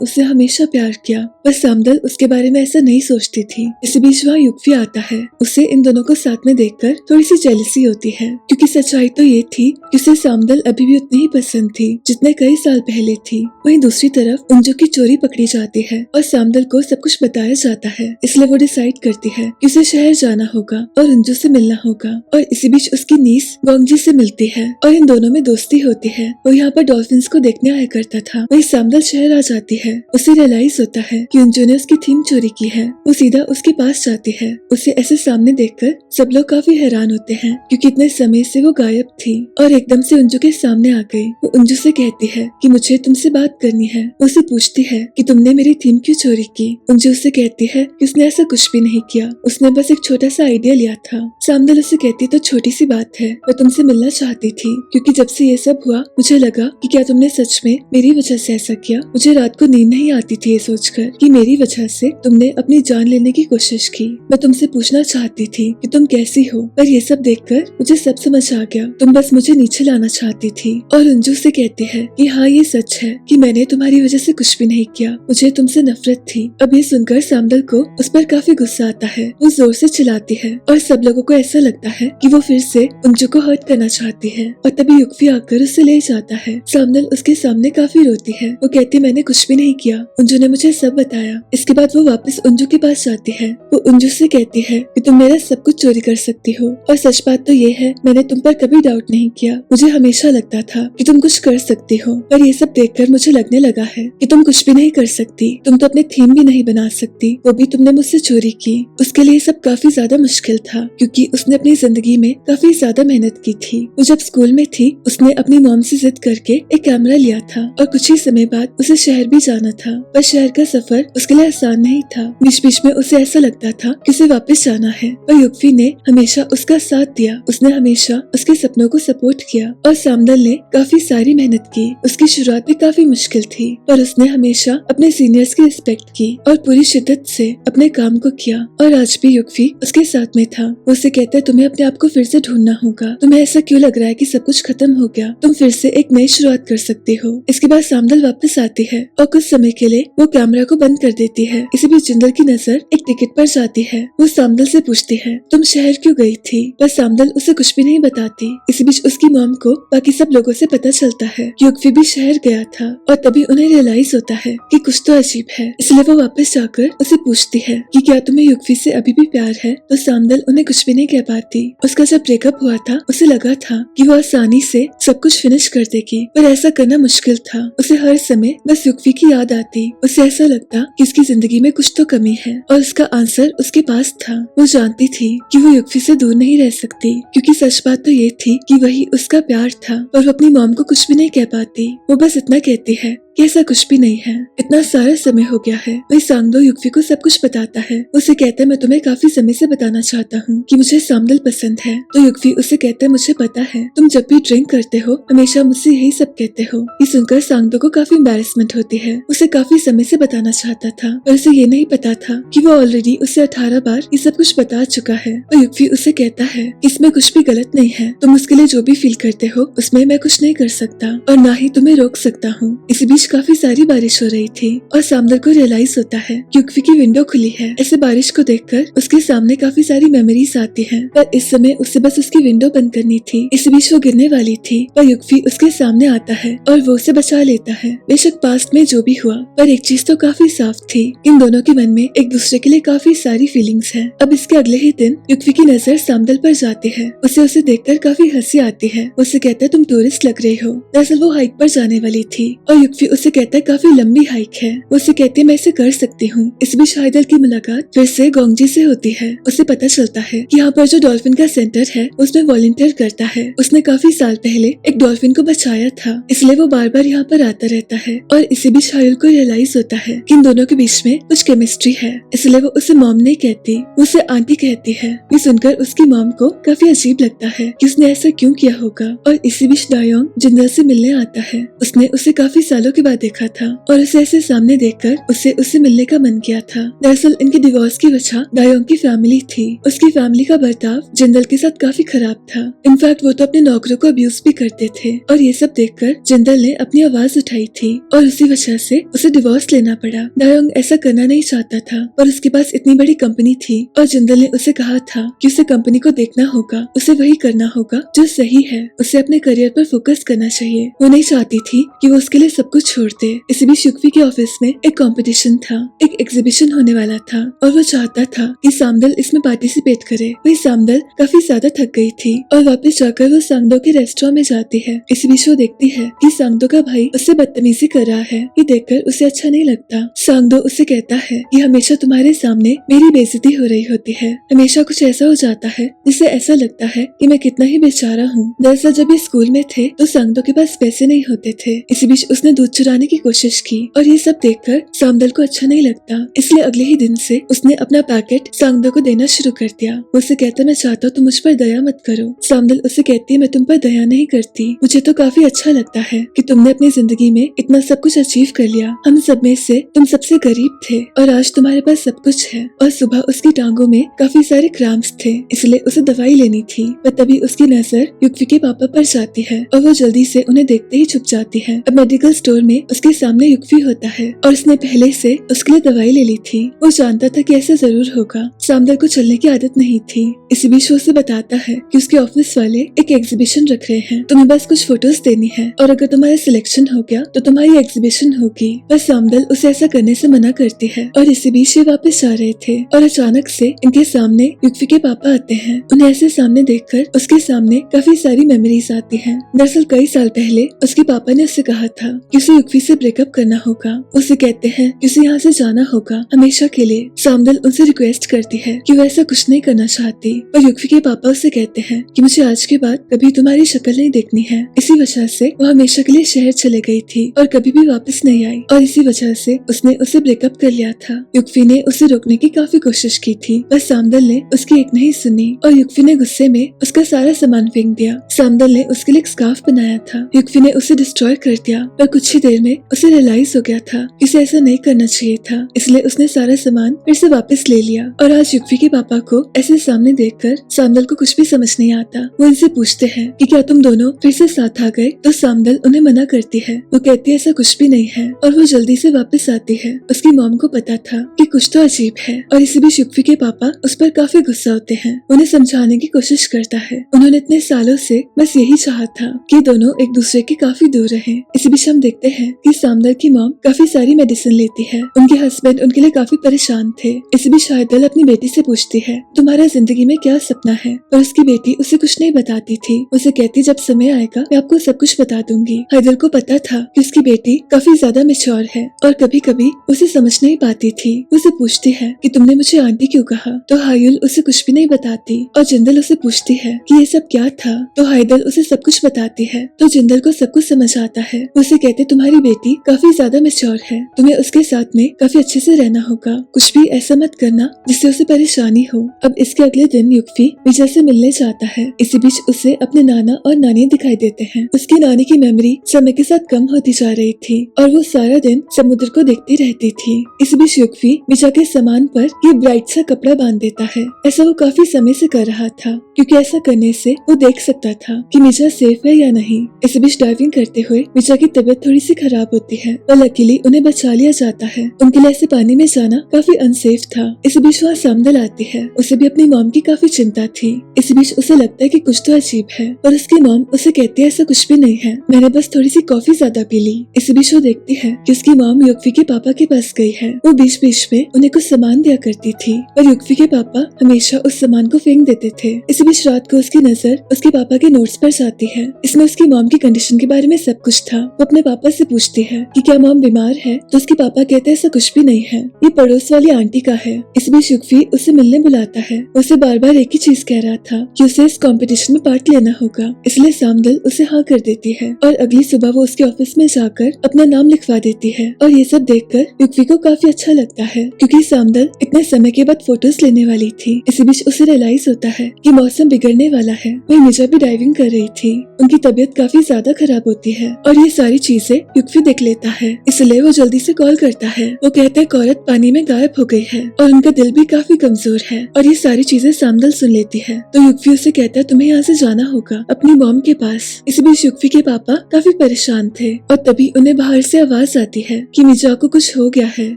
उससे हमेशा प्यार किया, पर सामदल उसके बारे में ऐसा नहीं सोचती थी। इसी बीच वहाँ युक्फी आता है। उसे इन दोनों को साथ में देखकर थोड़ी सी जेलसी होती है, क्योंकि सच्चाई तो ये थी कि उसे सामदल अभी भी उतनी ही पसंद थी जितने कई साल पहले थी। वहीं दूसरी तरफ अंजू की चोरी पकड़ी जाती है और सामदल को सब कुछ बताया जाता है। इसलिए वो डिसाइड करती है कि उसे शहर जाना होगा और अंजू से मिलना होगा। और इसी बीच उसकी नीस गोंगजी से मिलती है और इन दोनों में दोस्ती होती है। वो यहाँ पर डॉल्फिन्स को देखने आया करता था। वहीं सामदल शहर आ जाती है। उसे रियलाइज होता है कि अंजू ने उसकी थीम चोरी की है। वो सीधा उसके पास जाती है। उसे ऐसे सामने देखकर सब लोग काफी हैरान होते हैं, क्योंकि इतने समय से वो गायब थी और एकदम से अंजू के सामने आ गई। वो अंजू से कहती है कि मुझे तुमसे बात करनी है। वो उसे पूछती है कि तुमने मेरी थीम क्यों चोरी की। अंजू उससे कहती है कि उसने ऐसा कुछ भी नहीं किया, उसने बस एक छोटा सा आइडिया लिया था। सामदल उसे कहती तो छोटी सी बात है, मैं तुमसे मिलना चाहती थी, क्योंकि जब से ये सब हुआ मुझे लगा कि क्या तुमने सच में मेरी वजह से ऐसा किया। मुझे रात को नींद नहीं आती थी ये सोचकर कि मेरी वजह से तुमने अपनी जान लेने की कोशिश की। मैं तुमसे पूछना चाहती थी कि तुम कैसी हो, पर ये सब देखकर मुझे सब समझ आ गया। तुम बस मुझे नीचे लाना चाहती थी। और अंजू से कहती है कि हाँ ये सच है कि मैंने तुम्हारी वजह से कुछ भी नहीं किया, मुझे तुमसे नफरत थी। अब ये सुनकर सामदल को उस पर काफी गुस्सा आता है। वो जोर से चिल्लाती है और सब लोगों को ऐसा लगता है कि वो फिर से अंजू को हर्ट करना चाहती है। और तभी युक्फी आकर उसे ले जाता है। सामदल उसके सामने काफी रोती है। वो कहती मैंने कुछ भी नहीं किया, अंजू ने मुझे सब बताया। इसके बाद वो वापस अंजू के पास जाती है। वो अंजू से कहती है कि तुम मेरा सब कुछ चोरी कर सकती हो, और सच बात तो ये है मैंने तुम पर कभी डाउट नहीं किया। मुझे हमेशा लगता था कि तुम कुछ कर सकती हो, पर ये सब देखकर मुझे लगने लगा है कि तुम कुछ भी नहीं कर सकती। तुम तो अपने थीम भी नहीं बना सकती, वो भी तुमने मुझसे चोरी की। उसके लिए सब काफी ज्यादा मुश्किल था, क्योंकि उसने अपनी जिंदगी में काफी ज्यादा मेहनत की थी। वो जब स्कूल में थी उसने अपनी मॉम से जिद करके एक कैमरा लिया था, और कुछ ही समय बाद उसे शहर भी जाना था। पर शहर का सफर उसके लिए आसान नहीं था। बीच बीच में उसे ऐसा लगता था कि उसे वापस जाना है, पर युक्फी ने हमेशा उसका साथ दिया। उसने हमेशा उसके सपनों को सपोर्ट किया, और सामदल ने काफी सारी मेहनत की। उसकी शुरुआत भी काफी मुश्किल थी, पर उसने हमेशा अपने सीनियर्स की रिस्पेक्ट की और पूरी शिद्दत से अपने काम को किया। और आज भी युक्फी उसके साथ में था। वो उसे कहता है तुम्हें अपने आप को फिर से ढूंढना होगा। तुम्हें ऐसा क्यों लग रहा है कि सब कुछ खत्म हो गया, तुम फिर से एक नई शुरुआत कर सकते हो। इसके बाद सामदल वापस आती है और कुछ समय के लिए वो कैमरा को बंद कर देती है। इसी बीच जिंदल की नजर एक टिकट पर जाती है। वो सामदल से पूछती है तुम शहर क्यों गई थी, पर सामदल उसे कुछ भी नहीं बताती। इसी बीच उसकी मॉम को बाकी सब लोगों से पता चलता है कि युक्फी भी शहर गया था, और तभी उन्हें रियलाइज होता है कि कुछ तो अजीब है। इसलिए वो वापस जाकर उसे पूछती है कि क्या तुम्हें युक्फी से अभी भी प्यार है, तो सामदल उन्हें कुछ भी नहीं कह पाती। उसका जब ब्रेकअप हुआ था उसे लगा था कि वो आसानी से सब कुछ फिनिश कर देगी, पर ऐसा करना मुश्किल था। उसे हर समय बस युक्फी की याद आती। उसे ऐसा लगता कि उसकी जिंदगी में कुछ तो कमी है, और उसका आंसर उसके पास था। वो जानती थी कि वो युक्फी से दूर नहीं रह सकती, क्योंकि सच बात तो ये थी कि वही उसका प्यार था। और वो अपनी मॉम को कुछ भी नहीं कह पाती। वो बस इतना कहती है कि ऐसा कुछ भी नहीं है, इतना सारा समय हो गया है। वही सांगदो युक्फी को सब कुछ बताता है। उसे कहता है मैं तुम्हें काफी समय से बताना चाहता हूँ कि मुझे सामदल पसंद है। तो युक्फी उसे कहता है मुझे पता है, तुम जब भी ड्रिंक करते हो हमेशा मुझसे यही सब कहते हो। ये सुनकर सांगदो को काफी एम्बैरेसमेंट होती है। उसे काफी समय से बताना चाहता था, पर उसे ये नहीं पता था कि वो ऑलरेडी उसे 18 बार ये सब कुछ बता चुका है। और युक्फी उसे कहता है इसमें कुछ भी गलत नहीं है, तुम उसके लिए जो भी फील करते हो उसमें मैं कुछ नहीं कर सकता, और ना ही तुम्हें रोक सकता हूँ। इसी बीच काफी सारी बारिश हो रही थी, और सामदल को रियलाइज होता है कि युक्फी की विंडो खुली है। ऐसे बारिश को देखकर उसके सामने काफी सारी मेमोरीज आती हैं, पर इस समय उसे बस उसकी विंडो बंद करनी थी। इस बीच वो गिरने वाली थी, पर युक्फी उसके सामने आता है और वो उसे बचा लेता है। बेशक पास्ट में जो भी हुआ, पर एक चीज तो काफी साफ थी, इन दोनों के मन में एक दूसरे के लिए काफी सारी फीलिंग्स हैं। अब इसके अगले ही दिन युक्फी की नजर सामदल पर जाती है। उसे देखकर काफी हंसी आती है। उसे कहता है तुम टूरिस्ट लग रहे हो। दरअसल वो हाइक पर जाने वाली थी, और युक्फी उसे कहता है काफी लंबी हाइक है। वो उसे कहती है मैं इसे कर सकती हूँ। इस बीच हाइदल की मुलाकात फिर से गोंगजी से होती है। उसे पता चलता है कि यहाँ पर जो डॉल्फिन का सेंटर है उसमें वॉलंटियर करता है। उसने काफी साल पहले एक डॉल्फिन को बचाया था, इसलिए वो बार बार यहाँ पर आता रहता है। और इसी बीच हायुल को रियलाइज होता है कि इन दोनों के बीच में कुछ केमिस्ट्री है, इसलिए वो उसे मॉम नहीं कहती, वो उसे आंटी कहती है। ये सुनकर उसकी मॉम को काफी अजीब लगता है कि उसने ऐसा क्यों किया होगा। और इसी बीच दायोंग जिंदल से मिलने आता है। उसने उसे काफी सालों के बाद देखा था और उसे ऐसे सामने देखकर उससे मिलने का मन किया था। दरअसल इनके डिवोर्स की वजह दायोंग की फैमिली थी। उसकी फैमिली का बर्ताव जिंदल के साथ काफी खराब था। इनफैक्ट वो तो अपने नौकरों को अब्यूज भी करते थे। और ये सब देखकर जिंदल ने अपनी आवाज उठाई थी और उसी वजह से उसे डिवोर्स लेना पड़ा। दायोंग ऐसा करना नहीं चाहता था, पर उसके पास इतनी बड़ी कंपनी थी और जिंदल ने उसे कहा था कि उसे कंपनी को देखना होगा, उसे वही करना होगा जो सही है, उसे अपने करियर पर फोकस करना चाहिए। वो नहीं चाहती थी कि वो उसके लिए सब कुछ छोड़ दे। इसी बीच युक्वी के ऑफिस में एक कंपटीशन था, एक एग्जीबिशन होने वाला था और वो चाहता था कि सामदल इसमें पार्टिसिपेट करे। वही सामदल काफी ज्यादा थक गई थी और वापस जाकर वो सांगदो के रेस्टोरेंट में जाती है। इसी बीच वो देखती है कि सांगदो का भाई उससे बदतमीजी कर रहा है। ये देखकर उसे अच्छा नहीं लगता। सांगदो उससे कहता है कि हमेशा तुम्हारे सामने मेरी बेइज्जती हो रही होती है, हमेशा कुछ ऐसा हो जाता है जिससे ऐसा लगता है कि मैं कितना ही बेचारा हूँ। दरअसल जब ये स्कूल में थे तो सांगदो के पास पैसे नहीं होते थे। इसी बीच उसने दूध चुराने की कोशिश की और ये सब देखकर सांगदल को अच्छा नहीं लगता, इसलिए अगले ही दिन से उसने अपना पैकेट सांगदो को देना शुरू कर दिया। वो उसे कहता मैं चाहता हूँ तुम मुझ पर दया मत करो। सांगदल उसे कहती है मैं तुम पर दया नहीं करती, मुझे तो काफी अच्छा लगता है कि तुमने अपनी जिंदगी में इतना सब कुछ अचीव कर लिया। हम सब में से तुम सबसे गरीब थे और आज तुम्हारे पास सब कुछ है। और सुबह उसकी टांगों में काफी सारे क्रैम्प्स थे, इसलिए उसे दवाई लेनी थी। पर तभी उसकी नजर युक्वी के पापा पर जाती है और वो जल्दी से उन्हें देखते ही छुप जाती है। अब मेडिकल स्टोर में उसके सामने युक्वी होता है और उसने पहले से उसके लिए दवाई ले ली थी। वो जानता था कि ऐसा जरूर होगा। सांदल को चलने की आदत नहीं थी। इसी बीच वो उसे बताता है कि उसके ऑफिस वाले एक एग्जीबिशन रख रहे हैं, तुम्हें बस कुछ फोटोज देनी है और अगर तुम्हारा सिलेक्शन हो गया तो तुम्हारी एग्जीबिशन होगी। पर सांदल उसे ऐसा करने से मना करती है और इसी बीच ये वापस जा रहे थे और अचानक से इनके सामने युक्वी के पापा आते हैं। उन्हें ऐसे सामने देखकर उसके सामने काफी सारी मेमोरीज आती हैं। दरअसल कई साल पहले उसके पापा ने उससे कहा था कि उसे युक्वी से ब्रेकअप करना होगा। उसे कहते हैं कि उसे यहाँ से जाना होगा हमेशा के लिए। सांदल उनसे रिक्वेस्ट करती है कि वो ऐसा कुछ नहीं करना चाहती, पर युक्वी के पापा उसे कहते हैं कि मुझे आज के बाद कभी तुम्हारी शक्ल नहीं देखनी है। इसी वजह से वो हमेशा के लिए शहर चले गई थी और कभी भी वापस नहीं आई और इसी वजह से उसने उसे ब्रेकअप कर लिया था। युक्वी ने उसे रोकने की काफी कोशिश की थी, पर सांदल ने उसकी एक नहीं सुनी और युक्वी ने गुस्से में उसका सारा सामान फेंक दिया। सांदल ने उसके लिए एक स्कार्फ बनाया था, युक्वी ने उसे डिस्ट्रॉय कर दिया, पर कुछ ही देर में उसे रियलाइज हो गया था कि उसे ऐसा नहीं करना चाहिए था, इसलिए उसने सारा सामान फिर से वापस ले लिया। और आज युक्वी के पापा को ऐसे सामने देखकर सांदल को कुछ भी समझ नहीं आता। वो इनसे पूछते हैं कि क्या तुम दोनों फिर से साथ आ गए, तो सांदल उन्हें मना करती है। वो कहती है ऐसा कुछ भी नहीं है और वो जल्दी से वापस आती है। उसकी मॉम को पता था कि कुछ तो अजीब है और इसी बीच युक्वी के पापा उस पर काफी गुस्सा होते हैं। उन्हें समझाने की कोशिश करता है। उन्होंने इतने सालों से बस यही चाहा था कि दोनों एक दूसरे के काफी दूर रहें। इसी बीच हम देखते हैं कि सांदल की मॉम काफी सारी मेडिसिन लेती है। उनके हस्बैंड उनके लिए काफी परेशान थे। इसी बीच हाइदल अपनी बेटी से पूछती है तुम्हारा जिंदगी में क्या सपना है, पर उसकी बेटी उसे कुछ नहीं बताती थी। उसे कहती जब समय आएगा मैं आपको सब कुछ बता दूंगी। हाइदल को पता था कि उसकी बेटी काफी ज्यादा मैच्योर है और कभी कभी उसे समझ नहीं पाती थी। उसे पूछती है कि तुमने मुझे आंटी क्यों कहा, तो हायुल उसे कुछ भी नहीं बताती और जिंदल उसे पूछती है कि ये सब क्या था, तो हाइदल उसे सब कुछ बताती है। तो जिंदल को सब कुछ समझ आता है। उसे कहते तुम्हारी बेटी काफी ज्यादा मैच्योर है, तुम्हें उसके साथ में काफी अच्छे से रहना होगा, कुछ भी ऐसा मत करना जिससे उसे परेशानी हो। अब इसके अगले दिन युक्वी विजय से मिलने जाता है। इसी बीच उसे अपने नाना और नानी दिखाई देते हैं। उसकी नानी की मेमोरी समय के साथ कम होती जा रही थी और वो सारा दिन समुद्र को देखती रहती थी। इस बीच युक्वी विजय के सामान पर ये ब्राइट सा कपड़ा बांध देता है। ऐसा वो काफी समय से कर रहा था, क्योंकि ऐसा करने से वो देख सकता था कि मिजा सेफ है या नहीं। इस बीच डाइविंग करते हुए मिजा की तबीयत थोड़ी सी खराब होती है, पर लकीली उन्हें बचा लिया जाता है। उनके लिए ऐसे पानी में जाना काफी अनसेफ था। इस बीच वहाँ सांदल आती है। उसे भी अपनी मॉम की काफी चिंता थी। इस बीच उसे लगता है कि कुछ तो अजीब है, पर उसकी मॉम उसे कहती है ऐसा कुछ भी नहीं है, मैंने बस थोड़ी सी कॉफी ज्यादा पी ली। इस बीच वो देखती है कि उसकी मॉम युक्वी के पापा के पास गई है। वो बीच बीच में उन्हें कुछ सामान दिया करती थी, पर युक्वी के पापा हमेशा उस सामान को फेंक देते थे। इस बीच रात को उसकी नजर उसके पापा के नोट्स पर जाती है। इसमें उसकी मॉम की कंडीशन के बारे में सब कुछ था। वो अपने पापा से से पूछती है कि क्या मॉम बीमार है, तो उसके पापा कहते हैं ऐसा कुछ भी नहीं है, ये पड़ोस वाली आंटी का है। इस बीच युक्फी उसे मिलने बुलाता है। उसे बार बार एक ही चीज कह रहा था कि उसे इस कंपटीशन में पार्ट लेना होगा, इसलिए सामदल उसे हाँ कर देती है और अगली सुबह वो उसके ऑफिस में जाकर अपना नाम लिखवा देती है। और ये सब देखकर युक्फी को काफी अच्छा लगता है, क्योंकि सामदल इतने समय के बाद फोटोज लेने वाली थी। इसी बीच उसे रियलाइज होता है कि मौसम बिगड़ने वाला है। वही मिजा भी डाइविंग कर रही थी, उनकी तबीयत काफी ज्यादा खराब होती है और ये सारी चीजें युक्फी देख लेता है, इसलिए वो जल्दी से कॉल करता है। वो कहता है औरत पानी में गायब हो गई है और उनका दिल भी काफी कमजोर है। और ये सारी चीजें सामदल सुन लेती है, तो युक्फी उसे कहता है तुम्हें यहाँ से जाना होगा अपनी मॉम के पास। इसी बीच युक्फी के पापा काफी परेशान थे और तभी उन्हें बाहर से आवाज आती है कि मिजा को कुछ हो गया है।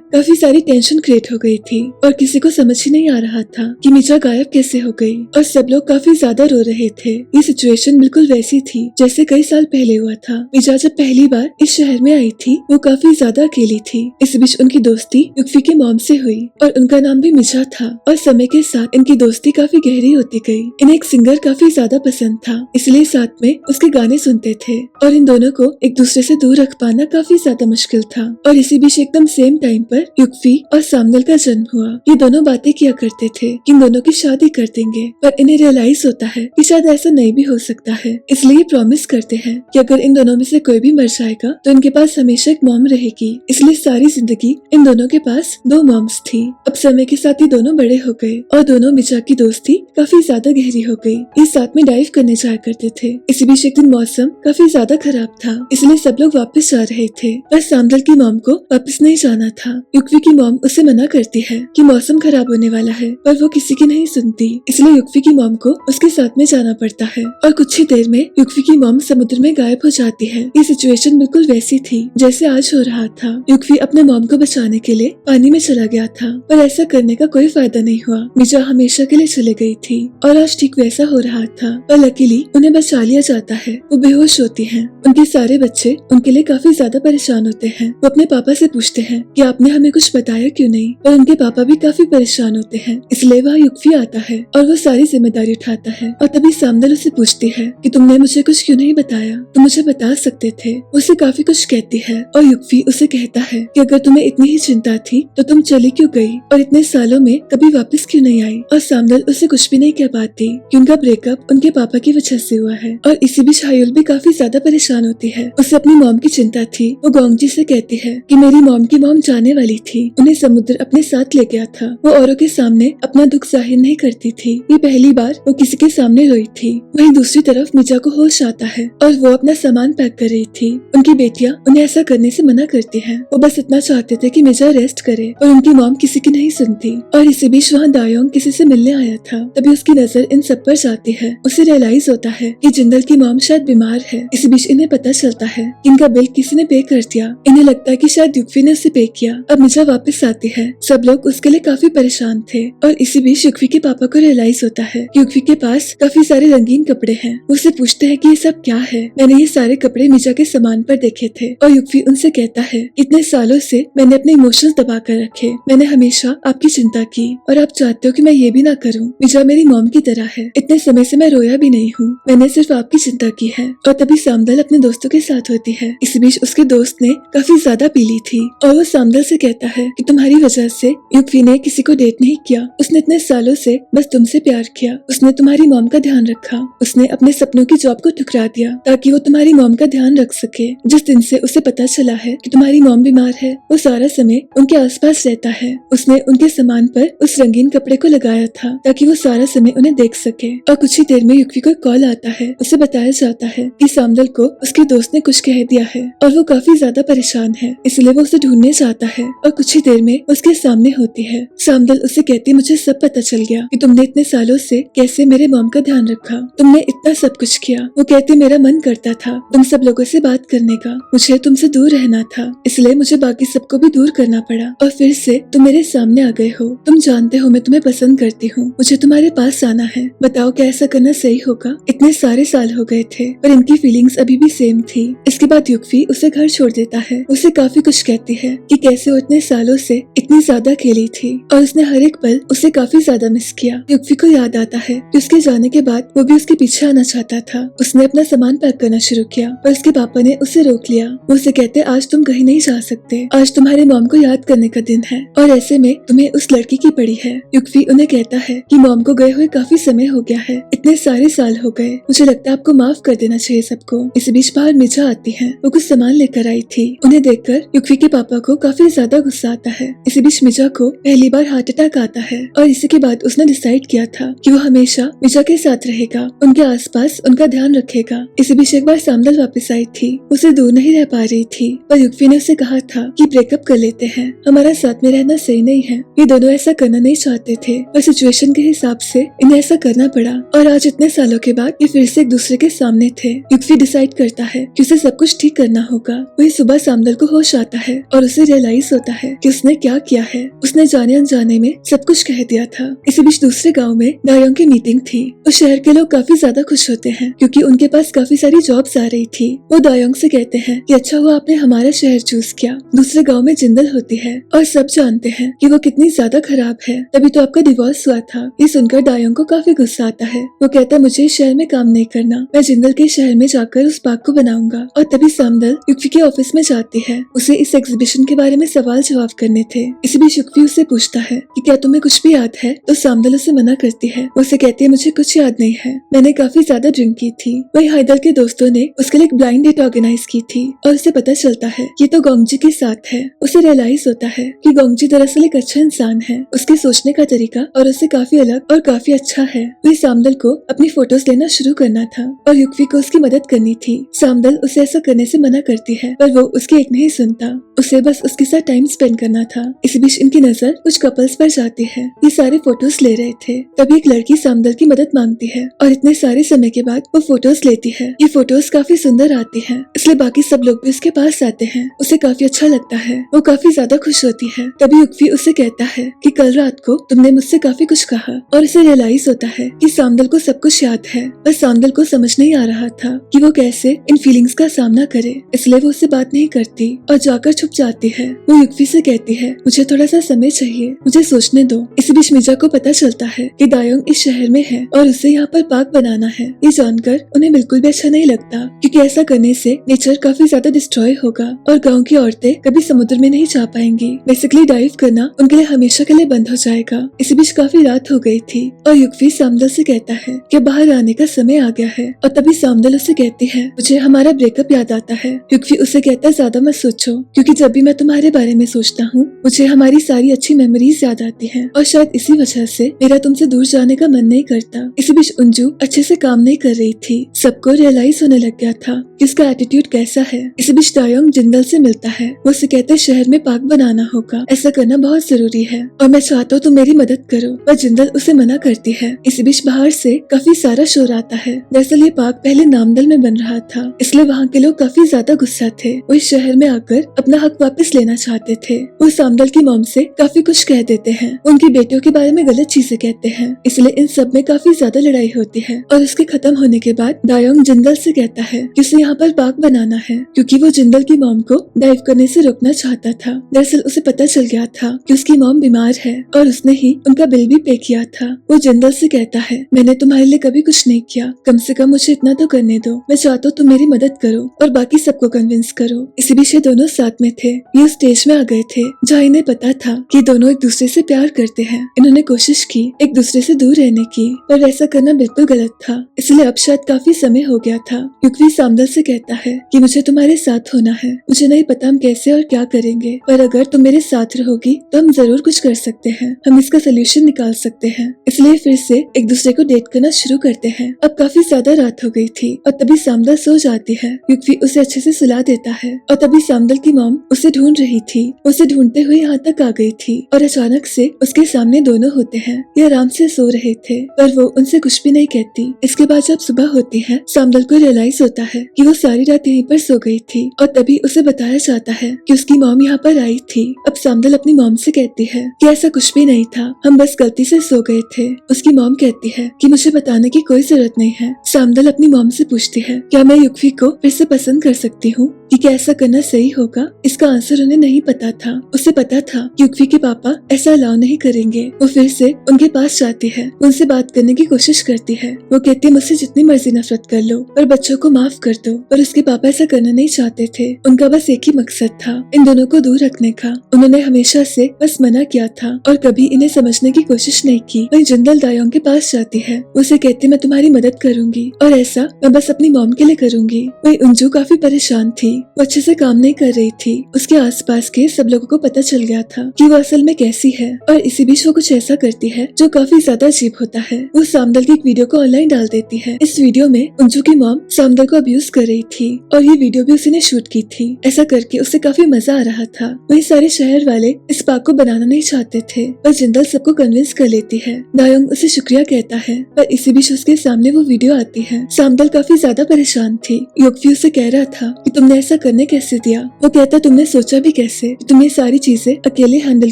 काफी सारी टेंशन क्रिएट हो गई थी और किसी को समझ ही नहीं आ रहा था कि मिजा गायब कैसे हो गई और सब लोग काफी ज्यादा रो रहे थे। ये सिचुएशन बिल्कुल वैसी थी जैसे कई साल पहले हुआ था। मिजा जब पहली बार इस शहर में आई थी वो काफी ज्यादा अकेली थी। इस बीच उनकी दोस्ती युक्फी के मॉम से हुई और उनका नाम भी मिजा था और समय के साथ इनकी दोस्ती काफी गहरी होती गई। इन्हें एक सिंगर काफी ज्यादा पसंद था, इसलिए साथ में उसके गाने सुनते थे और इन दोनों को एक दूसरे से दूर रख पाना काफी ज्यादा मुश्किल था। और इसी बीच एकदम सेम टाइम पर युक्फी और सामदल का जन्म हुआ। ये दोनों बातें किया करते थे कि इन दोनों की शादी कर देंगे, पर इन्हें रियलाइज होता है कि शायद ऐसा नहीं भी हो सकता है, इसलिए प्रॉमिस करते हैं कि अगर इन दोनों में से कोई भी मर जाएगा तो इनके पास हमेशा एक मॉम रहेगी। इसलिए सारी जिंदगी इन दोनों के पास दो मॉम्स थी। अब समय के साथ ये दोनों बड़े हो गए और दोनों मिजा की दोस्ती काफी ज्यादा गहरी हो गई। ये साथ में डाइव करने जाया करते थे। इसी बीच एक दिन मौसम काफी ज्यादा खराब था, इसलिए सब लोग वापस जा रहे थे, पर सामदल की मॉम को वापस नहीं जाना था। युक्फी की मॉम उसे मना करती है कि मौसम खराब होने वाला है, पर वो किसी की नहीं सुनती, इसलिए युक्फी की मॉम को उसके साथ में जाना पड़ता है। और कुछ ही देर में युक्फी की मॉम समुद्र में गायब हो जाती है। ये सिचुएशन बिल्कुल वैसी थी जैसे आज हो रहा था। युक्फी अपने मॉम को बचाने के लिए पानी में चला गया था, पर ऐसा करने का कोई फायदा नहीं हुआ। मिजा हमेशा के लिए चले गई थी और आज ठीक वैसा हो रहा था, पर लकीली उन्हें बचा लिया जाता है। वो बेहोश होती हैं। उनके सारे बच्चे उनके लिए काफी ज्यादा परेशान होते हैं। वो अपने पापा से पूछते हैं कि आपने हमें कुछ बताया क्यों नहीं, पर उनके पापा भी काफी परेशान होते हैं। इसलिए वह युक्फी आता है और वो सारी जिम्मेदारी उठाता है। और तभी सामदल उसे पूछती है कि तुमने मुझे कुछ क्यों नहीं बताया, तुम मुझे बता सकते थे। उसे काफी कुछ कहती है और युक्फी उसे कहता है कि अगर तुम्हें इतनी ही चिंता थी तो तुम चली क्यों गई और इतने सालों में कभी वापस क्यों नहीं आई। और सामदल उसे कुछ भी नहीं कह पाती कि उनका ब्रेकअप उनके पापा की वजह से हुआ है। और इसी बीच हायुल भी काफी ज्यादा परेशान होती है। उसे अपनी मॉम की चिंता थी। वो गोंगजी से कहती है कि मेरी मॉम की मॉम जाने वाली थी, उन्हें समुद्र अपने साथ ले गया था। वो औरों के सामने अपना दुख जाहिर नहीं करती थी। ये पहली बार वो किसी के सामने रोई थी। वहीं दूसरी तरफ मिजा को होश आता है और वो अपना सामान पैक कर रही थी। उनकी बेटियां उन्हें ऐसा करने से मना करती हैं। वो बस इतना चाहते थे कि मिजा रेस्ट करे, और उनकी मॉम किसी की नहीं सुनती। और इसी बीच वहाँ दायोंग किसी से मिलने आया था। तभी उसकी नजर इन सब पर जाती है। उसे रियलाइज होता है कि जिंदल की मॉम शायद बीमार है। इसी बीच इन्हें पता चलता है कि इनका बिल किसी ने पे कर दिया। इन्हें लगता है कि शायद युक्फी ने उसे पे किया। अब मिजा वापस आती है। सब लोग उसके लिए काफी परेशान थे। और इसी बीच युक्फी के पापा को रियलाइज होता है कि युक्फी के पास काफी सारे रंगीन कपड़े हैं। उससे पूछते हैं कि ये सब क्या है। मैंने ये सारे कपड़े मिजा के सामान पर देखे थे। और युक्फी उनसे कहता है इतने सालों से मैंने अपने इमोशंस दबा कर रखे। मैंने हमेशा आपकी चिंता की और आप चाहते हो कि मैं ये भी ना करूं। मिजा मेरी मॉम की तरह है। इतने समय से मैं रोया भी नहीं हूँ। मैंने सिर्फ आपकी चिंता की है। और तभी सामदल अपने दोस्तों के साथ होती है। इसी बीच उसके दोस्त ने काफी ज्यादा पी ली थी और वो सामदल से कहता है कि तुम्हारी वजह से युक्फी ने किसी को डेट नहीं किया। उसने इतने सालों से बस तुमसे प्यार किया। उसने तुम्हारी मॉम का ध्यान रखा। उसने अपने सपनों की जॉब को ठुकरा दिया ताकि वो तुम्हारी मॉम का ध्यान रख सके। जिस दिन से उसे पता चला है कि तुम्हारी मॉम बीमार है, वो सारा समय उनके आसपास रहता है। उसने उनके सामान पर उस रंगीन कपड़े को लगाया था ताकि वो सारा समय उन्हें देख सके। और कुछ ही देर में युक्फी को कॉल आता है। उसे बताया जाता है कि सामदल को उसके दोस्त ने कुछ कह दिया है और वो काफी ज्यादा परेशान है, इसलिए वो उसे ढूंढने जाता है। और कुछ ही देर में उसके सामने होती है। सामदल उसे कहती मुझे सब पता चल गया कि तुमने इतने सालों से कैसे मेरे मॉम का ध्यान रखा। तुमने इतना सब कुछ किया। वो कहती मेरा मन करता था तुम सब लोगों से बात करने का, मुझे तुमसे दूर रहना था, इसलिए मुझे बाकी सबको भी दूर करना पड़ा और फिर से तुम मेरे सामने आ गए हो। तुम जानते हो मैं तुम्हें पसंद करती हूँ। मुझे तुम्हारे पास आना है। बताओ क्या ऐसा करना सही होगा। इतने सारे साल हो गए थे पर इनकी फीलिंग्स अभी भी सेम थी। इसके बाद युक्फी उसे घर छोड़ देता है। उसे काफी कुछ कहती है कि कैसे वो इतने सालों से इतनी ज्यादा अकेली थी और उसने हर एक पल उसे काफी ज्यादा मिस किया। युक्फी को याद आता है कि उसके जाने के बाद वो भी उसके पीछे आना चाहता था। उसने अपना सामान पैक करना शुरू किया पर उसके पापा ने उसे रोक लिया। लिया। वो उसे कहते आज तुम कहीं नहीं जा सकते, आज तुम्हारे मॉम को याद करने का दिन है और ऐसे में तुम्हें उस लड़की की पड़ी है। युक्फी उन्हें कहता है कि मॉम को गए हुए काफी समय हो गया है, इतने सारे साल हो गए, मुझे लगता है आपको माफ कर देना चाहिए सबको। इस बीच बाहर मिजा आती है, वो कुछ सामान लेकर आई थी। उन्हें देखकर युक्फी के पापा को काफी ज्यादा गुस्सा आता है। इसी बीच मिजा को पहली बार हार्ट अटैक आता है और इसी के बाद उसने डिसाइड किया था कि वो हमेशा मिजा के साथ रहेगा, उनके आसपास उनका ध्यान रखेगा। इसी बीच एक बार सामदल वापस आई थी, उसे दूर नहीं रह पा रही थी, पर युक्फी ने उसे कहा था कि ब्रेकअप कर लेते हैं, हमारा साथ में रहना सही नहीं है। ये दोनों ऐसा करना नहीं चाहते थे, पर सिचुएशन के हिसाब से इन्हें ऐसा करना पड़ा और आज इतने सालों के बाद ये फिर से एक दूसरे के सामने थे। युक्फी डिसाइड करता है कि उसे सब कुछ ठीक करना होगा। वही सुबह सामदल को होश आता है और उसे रियलाइज होता है कि उसने क्या किया है। उसने जाने अनजाने में सब कुछ कह दिया था। इसी बीच दूसरे गांव में दायोंग की मीटिंग थी। उस शहर के लोग काफी ज्यादा खुश होते हैं क्योंकि उनके पास काफी सारी जॉब्स आ रही थी। वो दायोंग से कहते हैं कि अच्छा हुआ आपने हमारा शहर चूज किया। दूसरे गांव में जिंदल होती है और सब जानते हैं कि वो कितनी ज्यादा खराब है, तभी तो आपका डिवोर्स हुआ था। ये सुनकर दायोंग को काफी गुस्सा आता है। वो कहता है मुझे इस शहर में काम नहीं करना, मैं जिंदल के शहर में जाकर उस बाग को बनाऊंगा। और तभी सामदल युक्फी के ऑफिस में जाती है, उसे इस एग्जीबिशन के बारे में सवाल जवाब करने थे। इसी बीच युक्फी उससे पूछता है कि क्या तुम्हें कुछ भी याद है, तो सामदल उसे मना करती है। वो उसे कहती है मुझे कुछ याद नहीं है, मैंने काफी ज्यादा ड्रिंक की थी। वही हैदर के दोस्तों ने उसके लिए एक ब्लाइंड डेट ऑर्गेनाइज की थी और उसे पता चलता है ये तो गोंगजी के साथ है। उसे रियलाइज होता है कि गोंगजी दरअसल एक अच्छा इंसान है, उसके सोचने का तरीका और उससे काफी अलग और काफी अच्छा है। वही सामदल को अपनी फोटोज लेना शुरू करना था और युक्फी को उसकी मदद करनी थी। सामदल उसे ऐसा करने से मना करती है, पर वो उसकी एक नहीं सुनता, उसे बस उसके साथ टाइम स्पेंड करना था। इसी बीच इनकी नजर कुछ कपल्स पर जाती है। ये सारे फोटोज ले रहे थे, तभी एक लड़की सामदल की मदद मांगती है और इतने सारे समय के बाद वो फोटोज लेती है। ये फोटोज काफी सुंदर आती हैं, इसलिए बाकी सब लोग भी उसके पास आते हैं। उसे काफी अच्छा लगता है, वो काफी ज्यादा खुश होती है। तभी युक्फी उसे कहता है कि कल रात को तुमने मुझसे काफी कुछ कहा और उसे रियलाइज होता है कि सामदल को सब कुछ याद है, बस सामदल को समझ नहीं आ रहा था कि वो कैसे इन फीलिंग्स का सामना करे, इसलिए वो उससे बात नहीं करती और जाकर छुप जाती है। वो युक्फी से कहती है मुझे थोड़ा सा समय चाहिए, मुझे सोचने दो। इसी बीच मिजा को पता चलता है कि दायोंग इस शहर में है और उसे यहाँ पर पार्क बनाना है। ये जानकर उन्हें बिल्कुल भी अच्छा नहीं लगता क्योंकि ऐसा करने से नेचर काफी ज्यादा डिस्ट्रॉय होगा और गाँव की औरतें कभी समुद्र में नहीं जा पाएंगी। बेसिकली डाइव करना उनके लिए हमेशा के लिए बंद हो जाएगा। इसी बीच काफी रात हो गई थी और युक्फी सामदल से कहता है कि बाहर आने का समय आ गया है और तभी सामदल उसे कहती है मुझे हमारा ब्रेकअप याद आता है। युक्फी उसे कहता है ज्यादा मत सोचो क्योंकि जब भी मैं तुम्हारे बारे में सोचता हूँ मुझे हमारी सारी अच्छी मेमोरीज याद आती हैं और शायद इसी वजह से मेरा तुमसे दूर जाने का मन नहीं करता। इसी बीच अंजू अच्छे से काम नहीं कर रही थी, सबको रियलाइज होने लग गया था कि उसका एटीट्यूड कैसा है। इसी बीच दायोंग जिंदल से मिलता है, वो उसे कहता है शहर में पार्क बनाना होगा, ऐसा करना बहुत जरूरी है और मैं चाहता हूँ तुम मेरी मदद करो, पर जिंदल उसे मना करती है। इसी बीच बाहर से काफी सारा शोर आता है। दरअसल ये पार्क पहले नामदल में बन रहा था, इसलिए वहाँ के लोग काफी ज्यादा गुस्सा थे। वो इस शहर में आकर अपना हक वापस लेना चाहते थे। वो सामदल की मॉम से काफी कुछ कह देते हैं, उनकी बेटियों के बारे में गलत चीजें कहते हैं, इसलिए इन सब में काफी ज्यादा लड़ाई होती है। और उसके खत्म होने के बाद दायोंग जिंदल से कहता है कि उसे यहाँ पर पार्क बनाना है क्योंकि वो जिंदल की मॉम को डाइव करने से रोकना चाहता था। दरअसल उसे पता चल गया था कि उसकी मॉम बीमार है और उसने ही उनका बिल भी पे किया था। वो जिंदल से कहता है मैंने तुम्हारे लिए कभी कुछ नहीं किया, कम से कम मुझे इतना तो करने दो, मैं चाहता हूँ तुम मेरी मदद करो और बाकी सबको कन्विंस करो। इसी बीच ये दोनों साथ में थे। ये उस स्टेज में आ गए थे जहाँ इन्हें पता था कि दोनों एक दूसरे से प्यार करते हैं। इन्होंने कोशिश की एक दूसरे से दूर रहने की, पर ऐसा करना बिल्कुल गलत था, इसलिए अब शायद काफी समय हो गया था। युक्फी सामदल से कहता है कि मुझे तुम्हारे साथ होना है, मुझे नहीं पता हम कैसे और क्या करेंगे, पर अगर तुम मेरे साथ रहोगी तो हम जरूर कुछ कर सकते हैं, हम इसका सोल्यूशन निकाल सकते हैं। इसलिए फिर से एक दूसरे को डेट करना शुरू करते हैं। अब काफी ज्यादा रात हो गई थी और तभी सामदल सो जाती है। युक्फी उसे अच्छे से सुला देता है और तभी सामदल की मॉम उसे ढूंढ रही थी। उसे ढूंढते हुए यहाँ तक आ गई थी और अचानक से उसके सामने दोनों होते हैं। ये आराम से सो रहे थे पर वो उनसे कुछ भी नहीं कहती। इसके बाद जब सुबह होती है सामदल को रियलाइज होता है कि वो सारी रात यहीं पर सो गई थी और तभी उसे बताया जाता है कि उसकी मॉम यहाँ पर आई थी। अब सामदल अपनी मॉम से कहती है कि ऐसा कुछ भी नहीं था, हम बस गलती से सो गए थे। उसकी मॉम कहती है कि मुझे बताने की कोई जरूरत नहीं है। सामदल अपनी मॉम से पूछती है क्या मैं युक्फी को फिर से पसंद कर सकती हूँ। कि क्या ऐसा करना सही होगा। इसका आंसर उन्हें नहीं पता था। उसे पता था कि युक्वी के पापा ऐसा अलाउ नहीं करेंगे। वो फिर से उनके पास जाती है, उनसे बात करने की कोशिश करती है। वो कहती है मुझसे जितनी मर्जी नफरत कर लो पर बच्चों को माफ कर दो। पर उसके पापा ऐसा करना नहीं चाहते थे। उनका बस एक ही मकसद था, इन दोनों को दूर रखने का। उन्होंने हमेशा से बस मना किया था और कभी इन्हें समझने की कोशिश नहीं की। वही जिंदल दायोंग के पास जाती है, उसे कहती मैं तुम्हारी मदद करूंगी और ऐसा मैं बस अपनी मॉम के लिए करूंगी। वही अंजू काफी परेशान थी, वो अच्छे से काम नहीं कर रही थी। उसके आसपास के सब लोगों को पता चल गया था कि वो असल में कैसी है और इसी बीच वो कुछ ऐसा करती है जो काफी ज्यादा अजीब होता है। वो सामदल की एक वीडियो को ऑनलाइन डाल देती है। इस वीडियो में अंजू की मॉम सामदल को अब्यूज कर रही थी और ये वीडियो भी उसी ने शूट की थी। ऐसा करके उसे काफी मजा आ रहा था। वही सारे शहर वाले इस पार्क को बनाना नहीं चाहते थे पर जिंदल सबको कन्विंस कर लेती है। दायोंग उसे शुक्रिया कहता है पर इसी बीच उसके सामने वो वीडियो आती है। सामदल काफी ज्यादा परेशान थी। युक्वी उसे कह रहा था कि तुमने ऐसा करने कैसे दिया। वो कहता तुमने सोचा भी कैसे कि तुम ये सारी चीजें अकेले हैंडल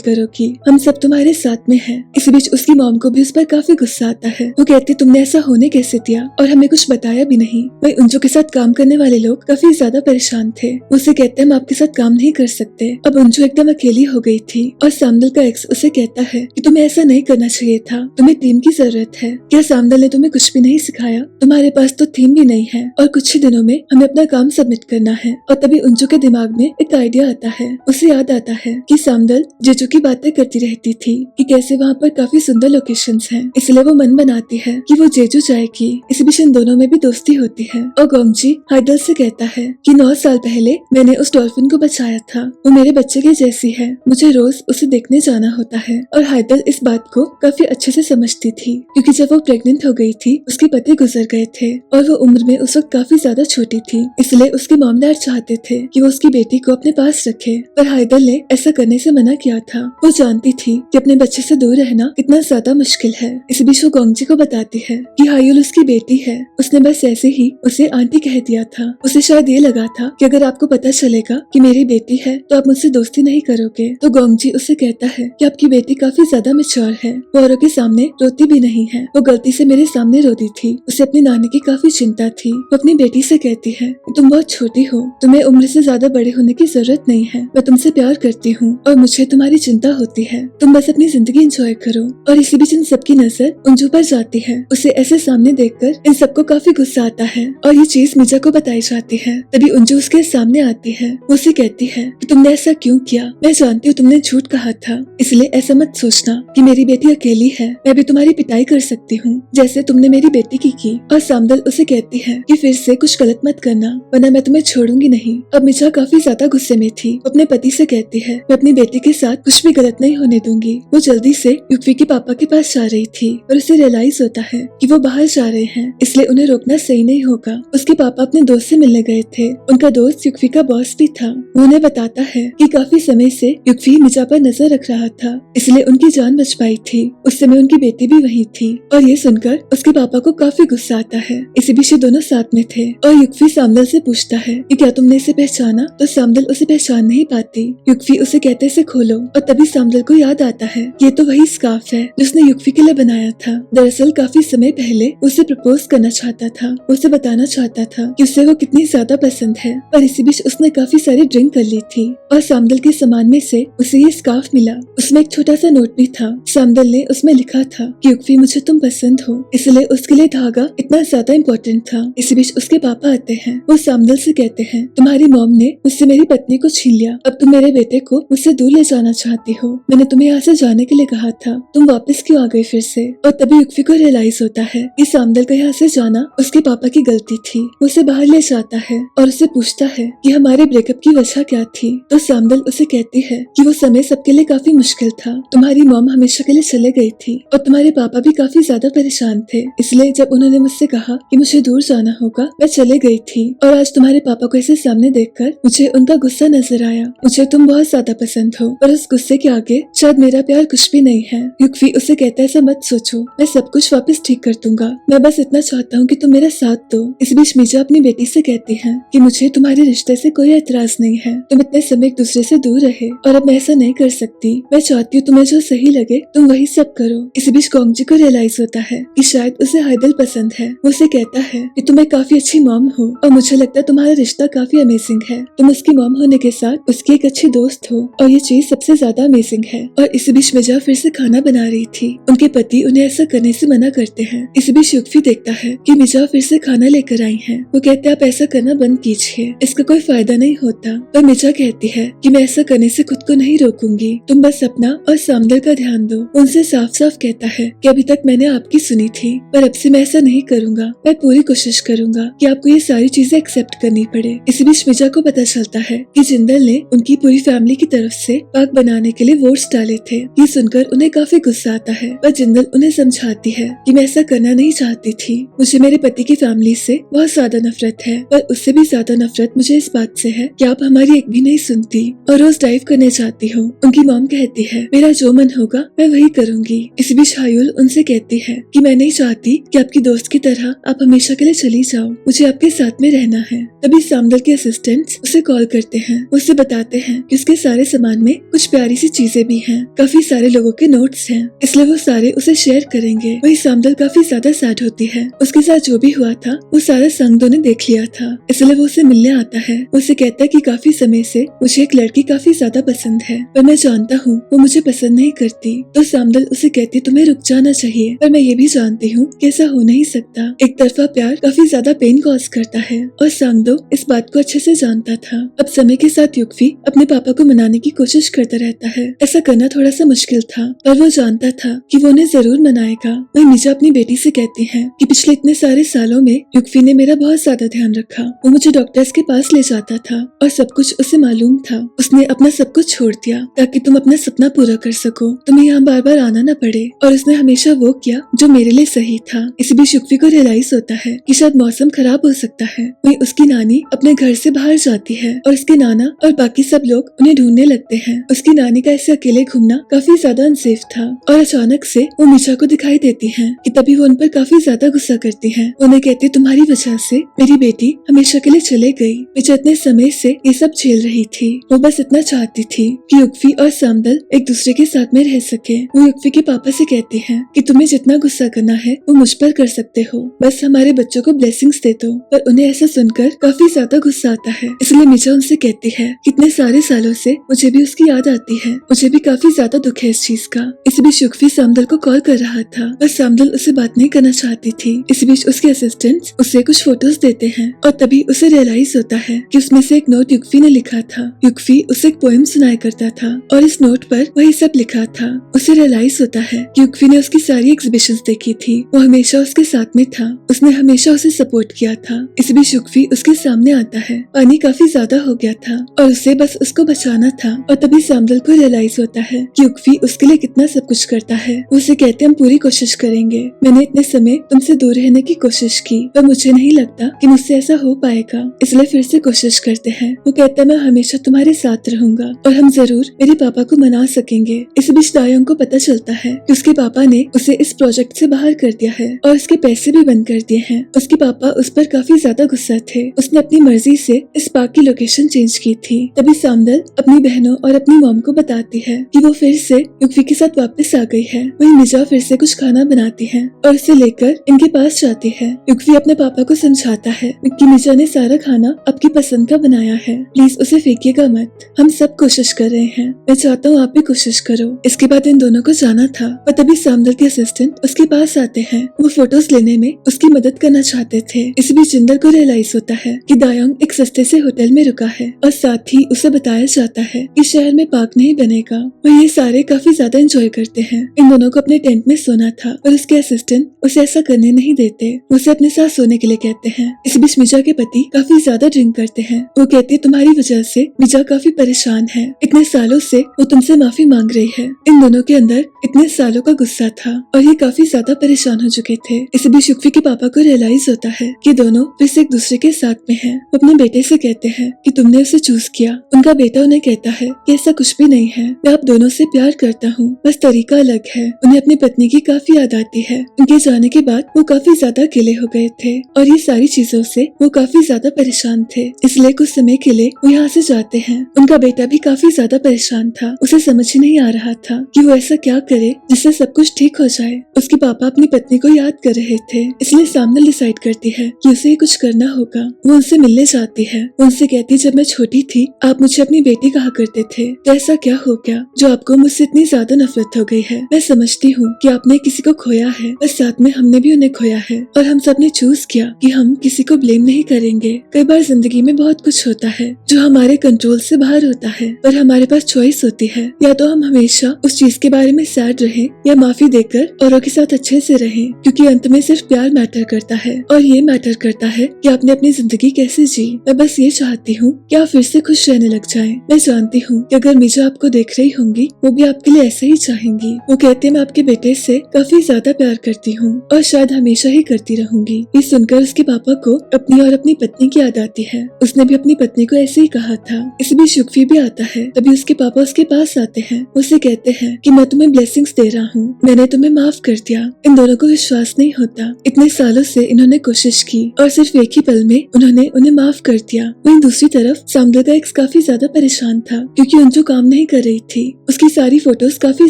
करोगी, हम सब तुम्हारे साथ में हैं। इसी बीच उसकी मॉम को भी उस पर काफी गुस्सा आता है। वो कहती तुमने ऐसा होने कैसे दिया और हमें कुछ बताया भी नहीं। वही अंजू के साथ काम करने वाले लोग काफी ज्यादा परेशान थे। उसे कहते हम आपके साथ काम नहीं कर सकते। अब अंजू एकदम अकेली हो गई थी और सामदल का एक्स उसे कहता है कि तुम्हें ऐसा नहीं करना चाहिए था, तुम्हें टीम की जरूरत है। क्या सामदल ने तुम्हें कुछ भी नहीं सिखाया? तुम्हारे पास तो थीम भी नहीं है और कुछ ही दिनों में हमें अपना काम सबमिट करना है। और तभी अंजू के दिमाग में एक आइडिया आता है। उसे याद आता है कि सामदल जेजू की बातें करती रहती थी कि कैसे वहाँ पर काफी सुंदर लोकेशंस हैं, इसलिए वो मन बनाती है कि वो जेजू जाएगी। इस बीच इन दोनों में भी दोस्ती होती है और गोंगजी हाइडल से कहता है कि 9 साल पहले मैंने उस डॉल्फिन को बचाया था, वो मेरे बच्चे के जैसी है, मुझे रोज उसे देखने जाना होता है। और हाइडल इस बात को काफी अच्छे से समझती थी क्योंकि जब वो प्रेग्नेंट हो गई थी उसके पति गुजर गए थे और वो उम्र में उस वक्त काफी ज्यादा छोटी थी, इसलिए उसके मॉम डैड चाहते थे कि वो उसकी बेटी को अपने पास रखे। पर हाइडल ने ऐसा करने से मना किया था। वो जानती थी कि अपने बच्चे से दूर रहना कितना ज्यादा मुश्किल है। इस बीच वो गोंगजी को बताती है कि हायुल उसकी बेटी है, उसने बस ऐसे ही उसे आंटी कह दिया था। उसे शायद ये लगा था कि अगर आपको पता चलेगा कि मेरी बेटी है तो आप मुझसे दोस्ती नहीं करोगे। तो गोंगजी उससे कहता है कि आपकी बेटी काफी ज्यादा मैच्योर है, वो औरों के सामने रोती भी नहीं है, वो गलती से मेरे सामने रोती थी। उसे अपनी नानी की काफी चिंता थी। वो अपनी बेटी से कहती है तुम बहुत छोटी हो, तुम्हें उम्र से ज्यादा बड़े होने की जरूरत नहीं है, मैं तुमसे प्यार करती हूँ और मुझे तुम्हारी चिंता होती है, तुम बस अपनी जिंदगी एंजॉय करो। और इसी बीच इन सबकी नजर अंजू पर जाती है। उसे ऐसे सामने देखकर इन सबको काफी गुस्सा आता है और ये चीज मिर्जा को बताई जाती है। तभी अंजू उसके सामने आती है। वो उसे कहती है कि तुमने ऐसा क्यों किया, मैं जानती हूँ तुमने झूठ कहा था, इसलिए ऐसा मत सोचना कि मेरी बेटी अकेली है, मैं भी तुम्हारी पिटाई कर सकती हूँ जैसे तुमने मेरी बेटी की। और सामदल उसे कहती है कि फिर से कुछ गलत मत करना वरना मैं तुम्हें छोड़ूंगी नहीं। अब मिर्जा काफी ज्यादा गुस्से में थी। वो अपने पति से कहती है मैं अपनी बेटी के साथ कुछ भी गलत नहीं होने दूंगी। वो जल्दी से युक्वी के पापा के पास जा रही थी और उसे रियलाइज होता है कि वो बाहर जा रहे हैं, इसलिए उन्हें रोकना सही नहीं होगा। उसके पापा अपने दोस्त से मिलने गए थे। उनका दोस्त युक्वी का बॉस भी था। वो उन्हें बताता है कि काफी समय से युक्वी मिर्जा पर नजर रख रहा था, इसलिए उनकी जान बच पाई थी। उस समय उनकी बेटी भी वहीं थी और ये सुनकर उसके पापा को काफी गुस्सा आता है। इसी बीच ये दोनों साथ में थे और युक्वी सामदल से पूछता है कि क्या तुमने इसे पहचाना? तो सामदल उसे पहचान नहीं पाती। युक्वी उसे कहते इसे खोलो और तभी सामदल को याद आता है ये तो वही स्कार्फ है जिसने युक्वी के लिए बनाया था। दरअसल काफी समय पहले उसे प्रपोज करना चाहता था, उसे बताना चाहता था कि उसे वो कितनी ज्यादा पसंद है। और इसी बीच उसने काफी सारी ड्रिंक कर ली थी और सामदल के सामान में से उसे ये स्कार्फ मिला। उसमें एक छोटा सा नोट भी था। सामदल ने उसमें लिखा था कि युक्वी मुझे तुम पसंद हो, इसलिए उसके लिए धागा इतना ज्यादा इम्पोर्टेंट था। इसी बीच उसके पापा आते हैं। वो सामदल से कहते हैं तुम्हारी मॉम ने मुझसे मेरी पत्नी को छीन लिया, अब तुम मेरे बेटे को मुझसे दूर ले जाना चाहती हो, मैंने तुम्हें यहाँ से जाने के लिए कहा था, तुम वापस क्यों आ गए फिर से? और तभी युक्वी को रियलाइज होता है कि सामदल का यहाँ से जाना उसके पापा की गलती थी। वो उसे बाहर ले जाता है और उसे पूछता है कि हमारे ब्रेकअप की वजह क्या थी। तो सामदल उसे कहती है कि वो समय सबके लिए काफी मुश्किल था, तुम्हारी मॉम हमेशा के लिए चले गई थी और तुम्हारे पापा भी काफी ज्यादा परेशान थे, इसलिए जब उन्होंने मुझसे कहा कि मुझे दूर जाना होगा मैं चले गई थी। और आज तुम्हारे पापा को ऐसे सामने देखकर मुझे उनका गुस्सा नजर आया। मुझे तुम बहुत ज्यादा पसंद हो और उस गुस्से के आगे शायद मेरा प्यार कुछ भी नहीं है। युक्वी उसे कहता है ऐसा मत सोचो, मैं सब कुछ वापस ठीक कर दूंगा, मैं बस इतना चाहता हूँ कि तुम मेरा साथ दो। इस बीच मीजा अपनी बेटी से कहती है कि मुझे तुम्हारे रिश्ते से कोई एतराज नहीं है, तुम इतने समय एक दूसरे से दूर रहे और अब मैं ऐसा नहीं कर सकती, मैं चाहती हूँ तुम्हें जो सही लगे तुम वही सब करो। इस बीच गोंगजी को रियलाइज होता है कि शायद उसे हाइडल पसंद है। वो उसे कहता है कि तुम एक काफी अच्छी मॉम हो और मुझे लगता है तुम्हारा रिश्ता काफी अमेजिंग है। तुम उसकी मॉम होने के साथ उसकी एक अच्छी दोस्त हो और ये चीज सबसे ज्यादा अमेजिंग है। और इस बीच मिर्जा फिर से खाना बना रही थी। उनके पति उन्हें ऐसा करने से मना करते हैं। इस बीच युक्फी देखता है कि मिर्जा फिर से खाना लेकर आई है। वो कहते हैं आप ऐसा करना बंद कीजिए, इसका कोई फायदा नहीं होता। पर मिर्जा कहती है कि मैं ऐसा करने से खुद को नहीं रोकूंगी, तुम बस अपना और सामदल का ध्यान दो। उनसे साफ साफ कहता है कि अभी तक मैंने आपकी सुनी थी, पर अब से मैं ऐसा नहीं करूंगा। मैं पूरी कोशिश करूंगा कि आपको ये सारी चीजें एक्सेप्ट करनी पड़े। इस बीच मिर्जा को पता चलता है कि जिंदल ने उनकी पूरी फैमिली की तरफ से पाक बनाने के लिए वोट्स डाले थे। ये सुनकर उन्हें काफी गुस्सा आता है, पर जिंदल उन्हें समझाती है कि मैं ऐसा करना नहीं चाहती थी। मुझे मेरे पति की फैमिली से बहुत ज्यादा नफरत है, पर उससे भी ज्यादा नफरत मुझे इस बात से है कि आप हमारी एक भी नहीं सुनती और रोज ड्राइव करने जाती हो। उनकी मॉम कहती है मेरा जो मन होगा मैं वही करूंगी। इस बीच हायुल उनसे कहती है कि मैं नहीं चाहती कि आपकी दोस्त की तरह आप हमेशा के लिए चली जाओ, मुझे आपके साथ में रहना है। तभी सामदल के असिस्टेंट्स उसे कॉल करते हैं। उसे बताते हैं कि उसके सारे सामान में कुछ प्यारी सी चीजें भी हैं, काफी सारे लोगों के नोट्स हैं, इसलिए वो सारे उसे शेयर करेंगे। वही सामदल काफी ज्यादा सैड होती है। उसके साथ जो भी हुआ था वो सारा संगदो ने देख लिया था, इसलिए वो उसे मिलने आता है। उसे कहता है कि काफी समय से मुझे एक लड़की काफी ज्यादा पसंद है, पर मैं जानता हूँ वो मुझे पसंद नहीं करती। तो सामदल उसे कहती तुम्हें रुक जाना चाहिए, पर मैं ये भी जानती हूँ कि ऐसा हो नहीं सकता। एक तरफा प्यार काफी ज्यादा पेन कॉज करता है और सांगदो इस बात को अच्छे से जानता था। अब समय के साथ युक्फी अपने पापा को मनाने की कोशिश करता रहता है। ऐसा करना थोड़ा सा मुश्किल था, पर वो जानता था कि वो उन्हें जरूर मनाएगा। वही मिर्जा अपनी बेटी से कहती है कि पिछले इतने सारे सालों में युक्फी ने मेरा बहुत ज्यादा ध्यान रखा। वो मुझे डॉक्टर्स के पास ले जाता था और सब कुछ उसे मालूम था। उसने अपना सब कुछ छोड़ दिया ताकि तुम अपना सपना पूरा कर सको, तुम्हें यहाँ बार बार आना न पड़े। और उसने हमेशा वो किया जो मेरे लिए सही था। इस बीच युक्फी को रियलाइज होता है कि शायद मौसम खराब हो सकता है। वही उसकी नानी अपने घर से बाहर जाती है और उसके नाना और बाकी सब लोग उन्हें ढूंढने लगते हैं। उसकी नानी का ऐसे अकेले घूमना काफी ज्यादा अनसेफ था और अचानक से वो मिर्जा को दिखाई देती है कि तभी वो उन पर काफी ज्यादा गुस्सा करती है। उन्हें कहती तुम्हारी वजह से मेरी बेटी हमेशा के लिए चले गई। मिर्जा इतने समय से ये सब झेल रही थी। वो बस इतना चाहती थी कि युक्फी और सामदल एक दूसरे के साथ में रह सके। वो युक्फी के पापा से कहती है कि तुम्हें जितना गुस्सा करना है वो मुझ पर कर सकते हो, बस हमारे बच्चों को ब्लेसिंग्स दे दो। पर उन्हें ऐसा सुनकर काफी ज्यादा गुस्सा आता है, इसलिए मिर्जा उनसे कहती है कितने सारे सालों से मुझे भी उसकी याद आती है, मुझे भी काफी ज्यादा दुख है इस चीज का। इस बीच युक्फी सामदल को कॉल कर रहा था, पर सामदल उसे बात नहीं करना चाहती थी। इस बीच उसके असिस्टेंट्स उसे कुछ फोटोज देते हैं और तभी उसे रियलाइज होता है कि उसमें से एक नोट युक्फी ने लिखा था। युक्फी उसे एक पोएम सुनाया करता था और इस नोट पर वही सब लिखा था। उसे रियलाइज होता है कि युक्फी ने उसकी सारी एग्जिबिशंस देखी थी, वो हमेशा उसके साथ में था, उसने हमेशा उसे सपोर्ट किया था। इस बीच युक्फी उसके सामने आता है। पानी काफी ज्यादा हो गया था और उसे बस उसको बचाना था और तभी सामदल को रियलाइज होता है कि युक्फी उसके लिए कितना सब कुछ करता है। वो उसे कहते हम पूरी कोशिश करेंगे, मैंने इतने समय तुमसे दूर रहने की कोशिश की पर मुझे नहीं लगता कि मुझसे ऐसा हो पाएगा, इसलिए फिर से कोशिश करते हैं। वो कहता मैं हमेशा तुम्हारे साथ रहूंगा और हम जरूर मेरे पापा को मना सकेंगे। इस बीच दायोंग को पता चलता है कि उसके पापा ने उसे इस प्रोजेक्ट से बाहर कर दिया है और उसके पैसे भी बंद कर दिए हैं। उसके पापा उस पर काफी ज्यादा गुस्सा थे। उसने अपनी मर्जी से इस पार्क की लोकेशन चेंज की थी। तभी सामदल अपनी बहनों और अपनी मॉम को बताती है कि वो फिर से युक्फी के साथ वापस आ गई है। वही मिर्जा फिर से कुछ खाना बनाती है और उसे लेकर इनके पास जाती है। युक्फी अपने पापा को समझाता है कि मिर्जा ने सारा खाना आपकी पसंद का बनाया है, प्लीज उसे फेंकिएगा मत, हम सब कोशिश कर रहे हैं, मैं चाहता हूँ आप भी कोशिश करो। इसके बाद इन दोनों को जाना था और तभी सामदल के असिस्टेंट उसके पास आते हैं। वो फोटोज लेने में उसकी मदद करना चाहते थे। इस बीच जिंदल को रियलाइज होता है कि दायोंग एक सस्ते से होटल में रुका है और साथ ही उसे बताया जाता है कि शहर में पार्क नहीं बनेगा। वह ये सारे काफी ज्यादा एंजॉय करते हैं। इन दोनों को अपने टेंट में सोना था और उसके असिस्टेंट उसे ऐसा करने नहीं देते, उसे अपने साथ सोने के लिए कहते हैं। इस बीच मिर्जा के पति काफी ज्यादा ड्रिंक करते हैं। वो कहते तुम्हारी वजह से मिर्जा काफी परेशान है, इतने सालों से वो तुमसे माफी मांग रही है। इन दोनों के अंदर इतने सालों का गुस्सा था और ये काफी ज्यादा परेशान हो चुके थे। इस बीच युक्फी के पापा को रियलाइज होता है कि दोनों फिर से एक दूसरे के साथ में हैं। वो अपने बेटे से कहते हैं कि तुमने उसे चूज किया। उनका बेटा उन्हें कहता है कि ऐसा कुछ भी नहीं है, मैं आप दोनों से प्यार करता हूँ, बस तरीका अलग है। उन्हें अपनी पत्नी की काफी याद आती है। उनके जाने के बाद वो काफी ज्यादा अकेले हो गए थे और ये सारी चीजों से वो काफी ज्यादा परेशान थे, इसलिए कुछ समय के लिए वो यहाँ से जाते हैं। उनका बेटा भी काफी ज्यादा परेशान था, उसे समझ ही नहीं आ रहा था कि वो ऐसा क्या करे जिससे सब कुछ ठीक हो जाए। उसके पापा अपनी पत्नी को याद कर रहे थे, इसलिए सामने डिसाइड करती है कि उसे कुछ करना होगा। वो उनसे मिलने चाहती है। वो उनसे कहती, जब मैं छोटी थी आप मुझे अपनी बेटी कहा करते थे, तो ऐसा क्या हो गया जो आपको मुझसे इतनी ज्यादा नफरत हो गई है। मैं समझती हूँ कि आपने किसी को खोया है और साथ में हमने भी उन्हें खोया है, और हम सब ने चूज किया कि हम किसी को ब्लेम नहीं करेंगे। कई बार जिंदगी में बहुत कुछ होता है जो हमारे कंट्रोल से बाहर होता है, पर हमारे पास चॉइस होती है, या तो हम हमेशा उस चीज के बारे में सैड रहें या माफी देकर औरों के साथ अच्छे से रहें, क्योंकि अंत में सिर्फ प्यार मैटर करता है और ये मैटर करता है कि आपने अपनी जिंदगी कैसे जी। मैं बस ये चाहती हूँ कि आप फिर से खुश रहने लग जाएं। मैं जानती हूँ कि अगर मीजा आपको देख रही होंगी वो भी आपके लिए ऐसा ही चाहेंगी। वो कहते हैं, मैं आपके बेटे से काफी ज्यादा प्यार करती हूँ और शायद हमेशा ही करती रहूंगी। ये सुनकर उसके पापा को अपनी और अपनी पत्नी की याद आती है। उसने भी अपनी पत्नी को ऐसे ही कहा था। इस बीच युक्फी भी आता है। तभी उसके पापा उसके पास आते हैं। उसे कहते हैं कि मैं तुम्हें ब्लेसिंग्स दे रहा हूँ, मैंने तुम्हें माफ कर दिया। इन दोनों को विश्वास नहीं होता, इतने सालों से इन्होंने कोशिश की और सिर्फ एक ही पल में उन्होंने उन्हें माफ कर दिया। वहीं दूसरी तरफ सामदल का एक्स काफी ज्यादा परेशान था क्योंकि अंजू काम नहीं कर रही थी। उसकी सारी फोटोज काफी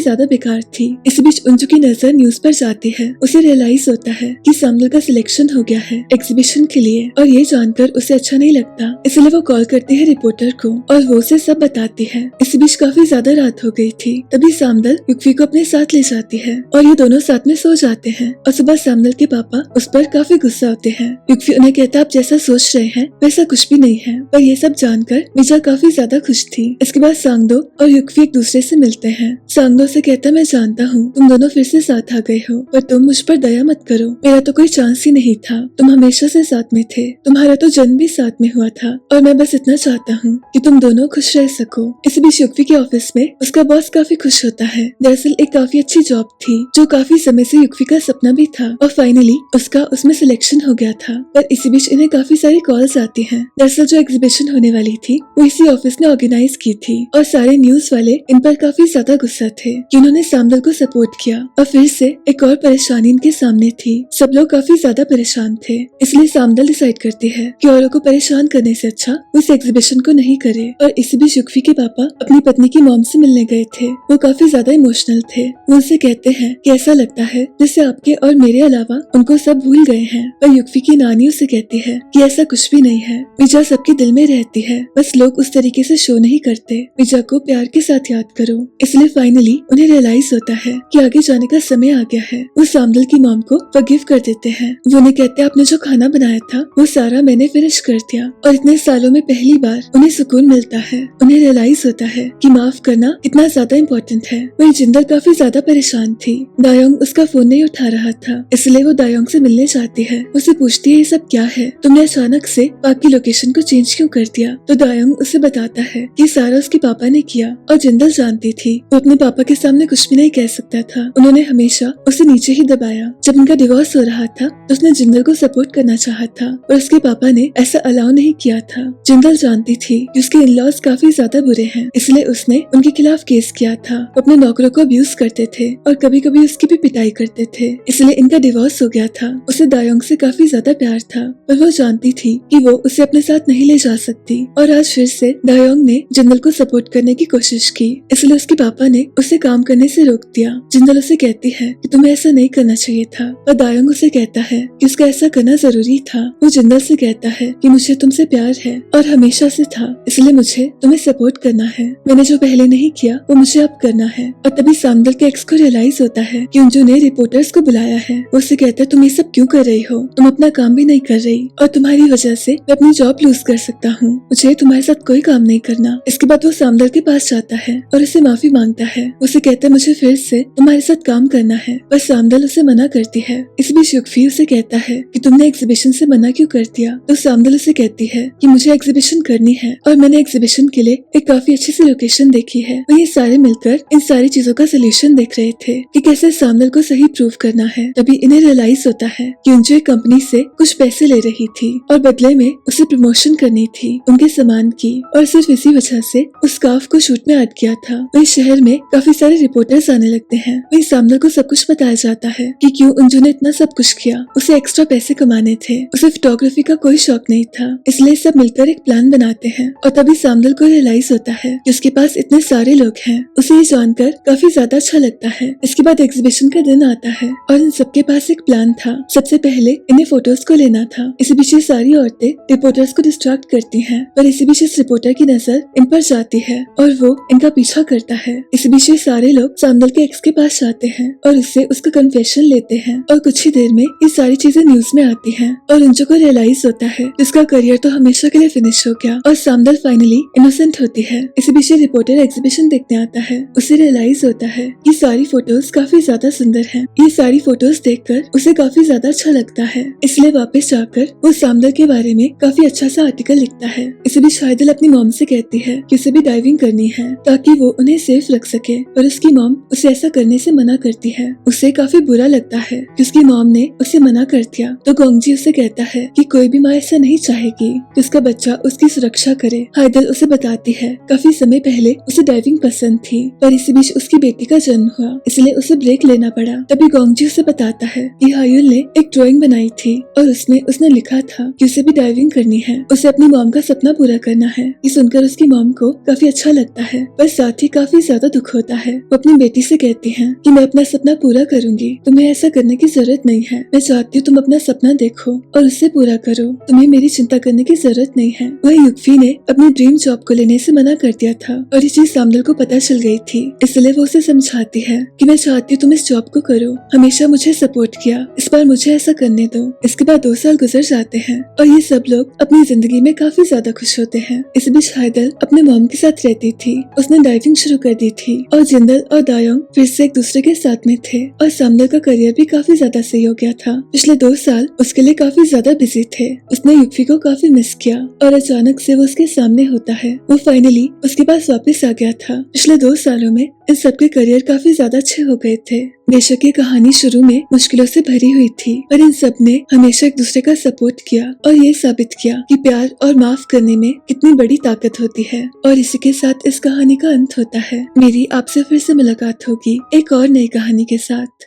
ज्यादा बेकार थी। इस बीच अंजू की नजर न्यूज पर जाती है। उसे रियलाइज होता है कि सामदल का सिलेक्शन हो गया है एग्जीबिशन के लिए, और ये जानकर उसे अच्छा नहीं लगता। इसलिए वो कॉल करती है रिपोर्टर को और वो उसे सब बताती है। इस बीच काफी ज्यादा रात हो गई थी। तभी सामदल युक्फी को अपने साथ ले जाती है और ये दोनों साथ में सो जाते हैं। और सुबह सामदल के पापा उस पर काफी गुस्सा होते हैं। युक्फी उन्हें कहता, आप जैसा सोच रहे हैं वैसा कुछ भी नहीं है। पर ये सब जानकर मीजा काफी ज्यादा खुश थी। इसके बाद सांगदो और युक्फी एक दूसरे से मिलते हैं। सांगदो से कहता, मैं जानता हूँ तुम दोनों फिर से साथ आ गए हो, पर तुम मुझ पर दया मत करो। मेरा तो कोई चांस ही नहीं था, तुम हमेशा से साथ में थे, तुम्हारा तो जन्म भी साथ में हुआ था, और मैं बस इतना चाहता हूँ कि तुम दोनों खुश रह सको। इस बीच युक्फी के ऑफिस में उसका बॉस काफी खुश होता है। दरअसल एक काफी अच्छी जॉब थी जो काफी समय से युक्फी का सपना भी था, और फाइनली उसका उसमें सिलेक्शन हो गया था। पर इसी बीच इन्हें काफी सारी कॉल्स आती हैं। दरअसल जो एग्जीबिशन होने वाली थी वो इसी ऑफिस ने ऑर्गेनाइज की थी, और सारे न्यूज वाले इन पर काफी ज्यादा गुस्सा थे कि उन्होंने सामदल को सपोर्ट किया। और फिर से एक और परेशानी इनके सामने थी। सब लोग काफी ज्यादा परेशान थे, इसलिए सामदल डिसाइड करती है कि औरों को परेशान करने से अच्छा वो इस एग्जीबिशन को नहीं करे। और इसी बीच युक्फी के पापा अपनी पत्नी की मॉम से मिलने गए थे। वो काफी ज्यादा इमोशनल थे। वो उनसे कहते हैं कि ऐसा लगता है जैसे आपके और मेरे अलावा उनको सब भूल गए हैं। पर युक्फी की नानी उसे कहती है कि ऐसा कुछ भी नहीं है, मीजा सबके दिल में रहती है, बस लोग उस तरीके से शो नहीं करते। मीजा को प्यार के साथ याद करो। इसलिए फाइनली उन्हें रियलाइज होता है कि आगे जाने का समय आ गया है। वो सामदल की मॉम को फॉरगिव कर देते हैं। वो उन्हें कहते हैं, आपने जो खाना बनाया था वो सारा मैंने फिनिश कर दिया, और इतने सालों में पहली बार उन्हें सुकून मिलता है। उन्हें रियलाइज होता है कि माफ करना कितना ज्यादा इम्पोर्टेंट है। वही जिंदल काफी ज्यादा परेशान थी। दायोंग उसका फोन नहीं उठा रहा था, इसलिए वो दायोंग से मिलने जाती है। उसे पूछती है, ये सब क्या है, तुमने अचानक से पाक की लोकेशन को चेंज क्यों कर दिया? तो दायोंग उसे बताता है कि सारा उसके पापा ने किया, और जिंदल जानती थी वो अपने पापा के सामने कुछ भी नहीं कह सकता था। उन्होंने हमेशा उसे नीचे ही दबाया। जब उनका डिवोर्स हो रहा था तो उसने जिंदल को सपोर्ट करना चाहा था, पर उसके पापा ने ऐसा अलाउ नहीं किया था। जिंदल जानती थी कि उसके इन-लॉज काफी ज्यादा बुरे हैं, इसलिए उसने उनके खिलाफ केस किया था। वो अपने नौकरों को अब्यूज करते थे और कभी कभी उसकी भी पिटाई करते थे, इसलिए इनका डिवोर्स हो गया था। उसे दायोंग से काफी ज्यादा प्यार था, पर वो जानती थी कि वो उसे अपने साथ नहीं ले जा सकती। और आज फिर से दायोंग ने जिंदल को सपोर्ट करने की कोशिश की, इसलिए उसके पापा ने उसे काम करने से रोक दिया। जिंदल उसे कहती है कि तुम्हें ऐसा नहीं करना चाहिए था, और दायोंग उसे कहता है कि उसका ऐसा करना जरूरी था। वो जिंदल से कहता है कि मुझे तुमसे प्यार है और हमेशा से था, इसलिए मुझे तुम्हें सपोर्ट करना है। मैंने जो पहले नहीं किया वो मुझे अब करना है। और तभी सामदल के एक्स को रियलाइज होता है कि अंजू ने रिपोर्टर्स को बुलाया है। वो उसे कहता है, तुम ये सब क्यों कर रही हो, तुम अपना काम भी नहीं कर रही, और तुम्हारी वजह से मैं अपनी जॉब लूज कर सकता हूँ। मुझे तुम्हारे साथ कोई काम नहीं करना। इसके बाद वो सामदल के पास जाता है और उसे माफी मांगता है। उसे कहता है, मुझे फिर से तुम्हारे साथ काम करना है, पर सामदल उसे मना करती है। इस बीच युक्फी उसे कहता है कि तुमने एग्जीबिशन से मना क्यों कर दिया? तो सामदल उसे कहती है कि मुझे एग्जीबिशन करनी है, और मैंने एग्जीबिशन के लिए एक काफी अच्छी सी लोकेशन देखी है। वही सारे मिलकर इन सारी चीजों का सोल्यूशन देख रहे थे कि कैसे सामदल को सही प्रूव करना है। तभी इन्हें रियलाइज होता है कि अंजू एक कंपनी से कुछ पैसे ले रही थी और बदले में उसे प्रमोशन करनी थी उनके सामान की, और सिर्फ इसी वजह से उस स्कार्फ को शूट में ऐड किया था। वही शहर में काफी सारे रिपोर्टर्स आने लगते हैं। वही सामदल को सब कुछ बताया जाता है कि क्यों अंजू ने इतना सब कुछ किया। उसे एक्स्ट्रा पैसे कमाने थे, उसे फोटोग्राफी का कोई शौक नहीं था, इसलिए सब मिलकर एक प्लान बनाते हैं। और तभी सामदल को रियलाइज होता है कि उसके पास इतने सारे लोग हैं। उसे ये जानकर काफी ज्यादा अच्छा लगता है। इसके बाद एग्जीबिशन का दिन आता है और इन सबके पास एक प्लान था। सबसे पहले इन्हें फोटोज को लेना था। इसी बीच ये सारी औरतें रिपोर्टर्स को डिस्ट्रैक्ट करती हैं, पर इसी बीच इस रिपोर्टर की नजर इन पर जाती है और वो इनका पीछा करता है। इसी बीच ये सारे लोग सैमुअल के एक्स के पास जाते हैं और उससे उसका कन्फेशन लेते हैं और कुछ ही देर में ये सारी चीजें न्यूज में आती हैं और उनको को रियलाइज होता है जिसका करियर तो हमेशा के लिए फिनिश हो गया और सैमुअल फाइनली इनोसेंट होती है। इसी बीच ये रिपोर्टर एग्जीबिशन देखने आता है। उसे रियलाइज होता है ये सारी फोटोज काफी ज्यादा सुंदर हैं। ये सारी फोटोज देखकर उसे काफी ज्यादा अच्छा लगता है, इसलिए वापस जाकर वो सैमुअल के बारे में काफी अच्छा सा आर्टिकल लिखता है। इसी बीच हाइदल अपनी मॉम से कहती है कि उसे भी डाइविंग करनी है ताकि वो उन्हें सेफ रख सके, पर उसकी मॉम उसे ऐसा करने से मना करती है। उसे काफी बुरा लगता है कि उसकी मॉम ने उसे मना कर दिया, तो गोंगजी उसे कहता है कि कोई भी माँ ऐसा नहीं चाहेगी कि उसका बच्चा उसकी सुरक्षा करे। हाइदल उसे बताती है काफी समय पहले उसे डाइविंग पसंद थी, पर इसी बीच उसकी बेटी का जन्म हुआ, इसलिए उसे ब्रेक लेना पड़ा। तभी गोंगजी उसे बताता है कि हायुल ने एक ड्राइंग बनाई थी और उसमें उसने लिखा था कि उसे भी डाइविंग करनी है, उसे अपनी मॉम का सपना पूरा करना है। ये सुनकर उसकी मॉम को काफी अच्छा लगता है, पर साथ ही काफी ज्यादा दुख होता है। वो अपनी बेटी से कहती है कि मैं अपना सपना पूरा करूंगी, तुम्हें ऐसा करने की जरूरत नहीं है। मैं चाहती हूँ तुम अपना सपना देखो और उससे पूरा करो, तुम्हें मेरी चिंता करने की जरूरत नहीं है। वही युक्फी ने अपनी ड्रीम जॉब को लेने से मना कर दिया था और ये चीज सैमुअल को पता चल गई थी, इसलिए वो उसे समझाती है कि मैं चाहती हूँ तुम इस जॉब को करो, हमेशा मुझे सपोर्ट किया, इस बार मुझे ऐसा करने दो। इसके बाद 2 साल गुजर जाते हैं और ये सब लोग अपनी जिंदगी में काफी ज्यादा खुश होते हैं। इस बीच हाइदल अपने मॉम के साथ रहती थी, उसने डाइविंग शुरू कर दी थी और जिंदल और दायोंग फिर से एक दूसरे के साथ में थे और सैमुअल का करियर भी काफी ज्यादा सही हो गया था। पिछले 2 साल उसके लिए काफी ज्यादा बिजी थे। उसने युक्फी को काफी मिस किया और अचानक से वो उसके सामने होता है। वो फाइनली उसके पास वापस आ गया था। पिछले 2 सालों में इन सबके करियर काफी ज्यादा अच्छे हो गए थे। बेशक ये कहानी शुरू में मुश्किलों से भरी हुई थी, पर इन सब ने हमेशा एक दूसरे का सपोर्ट किया और ये साबित किया कि प्यार और माफ करने में कितनी बड़ी ताकत होती है। और इसी के साथ इस कहानी का अंत होता है। मेरी आपसे फिर से मुलाकात होगी एक और नई कहानी के साथ।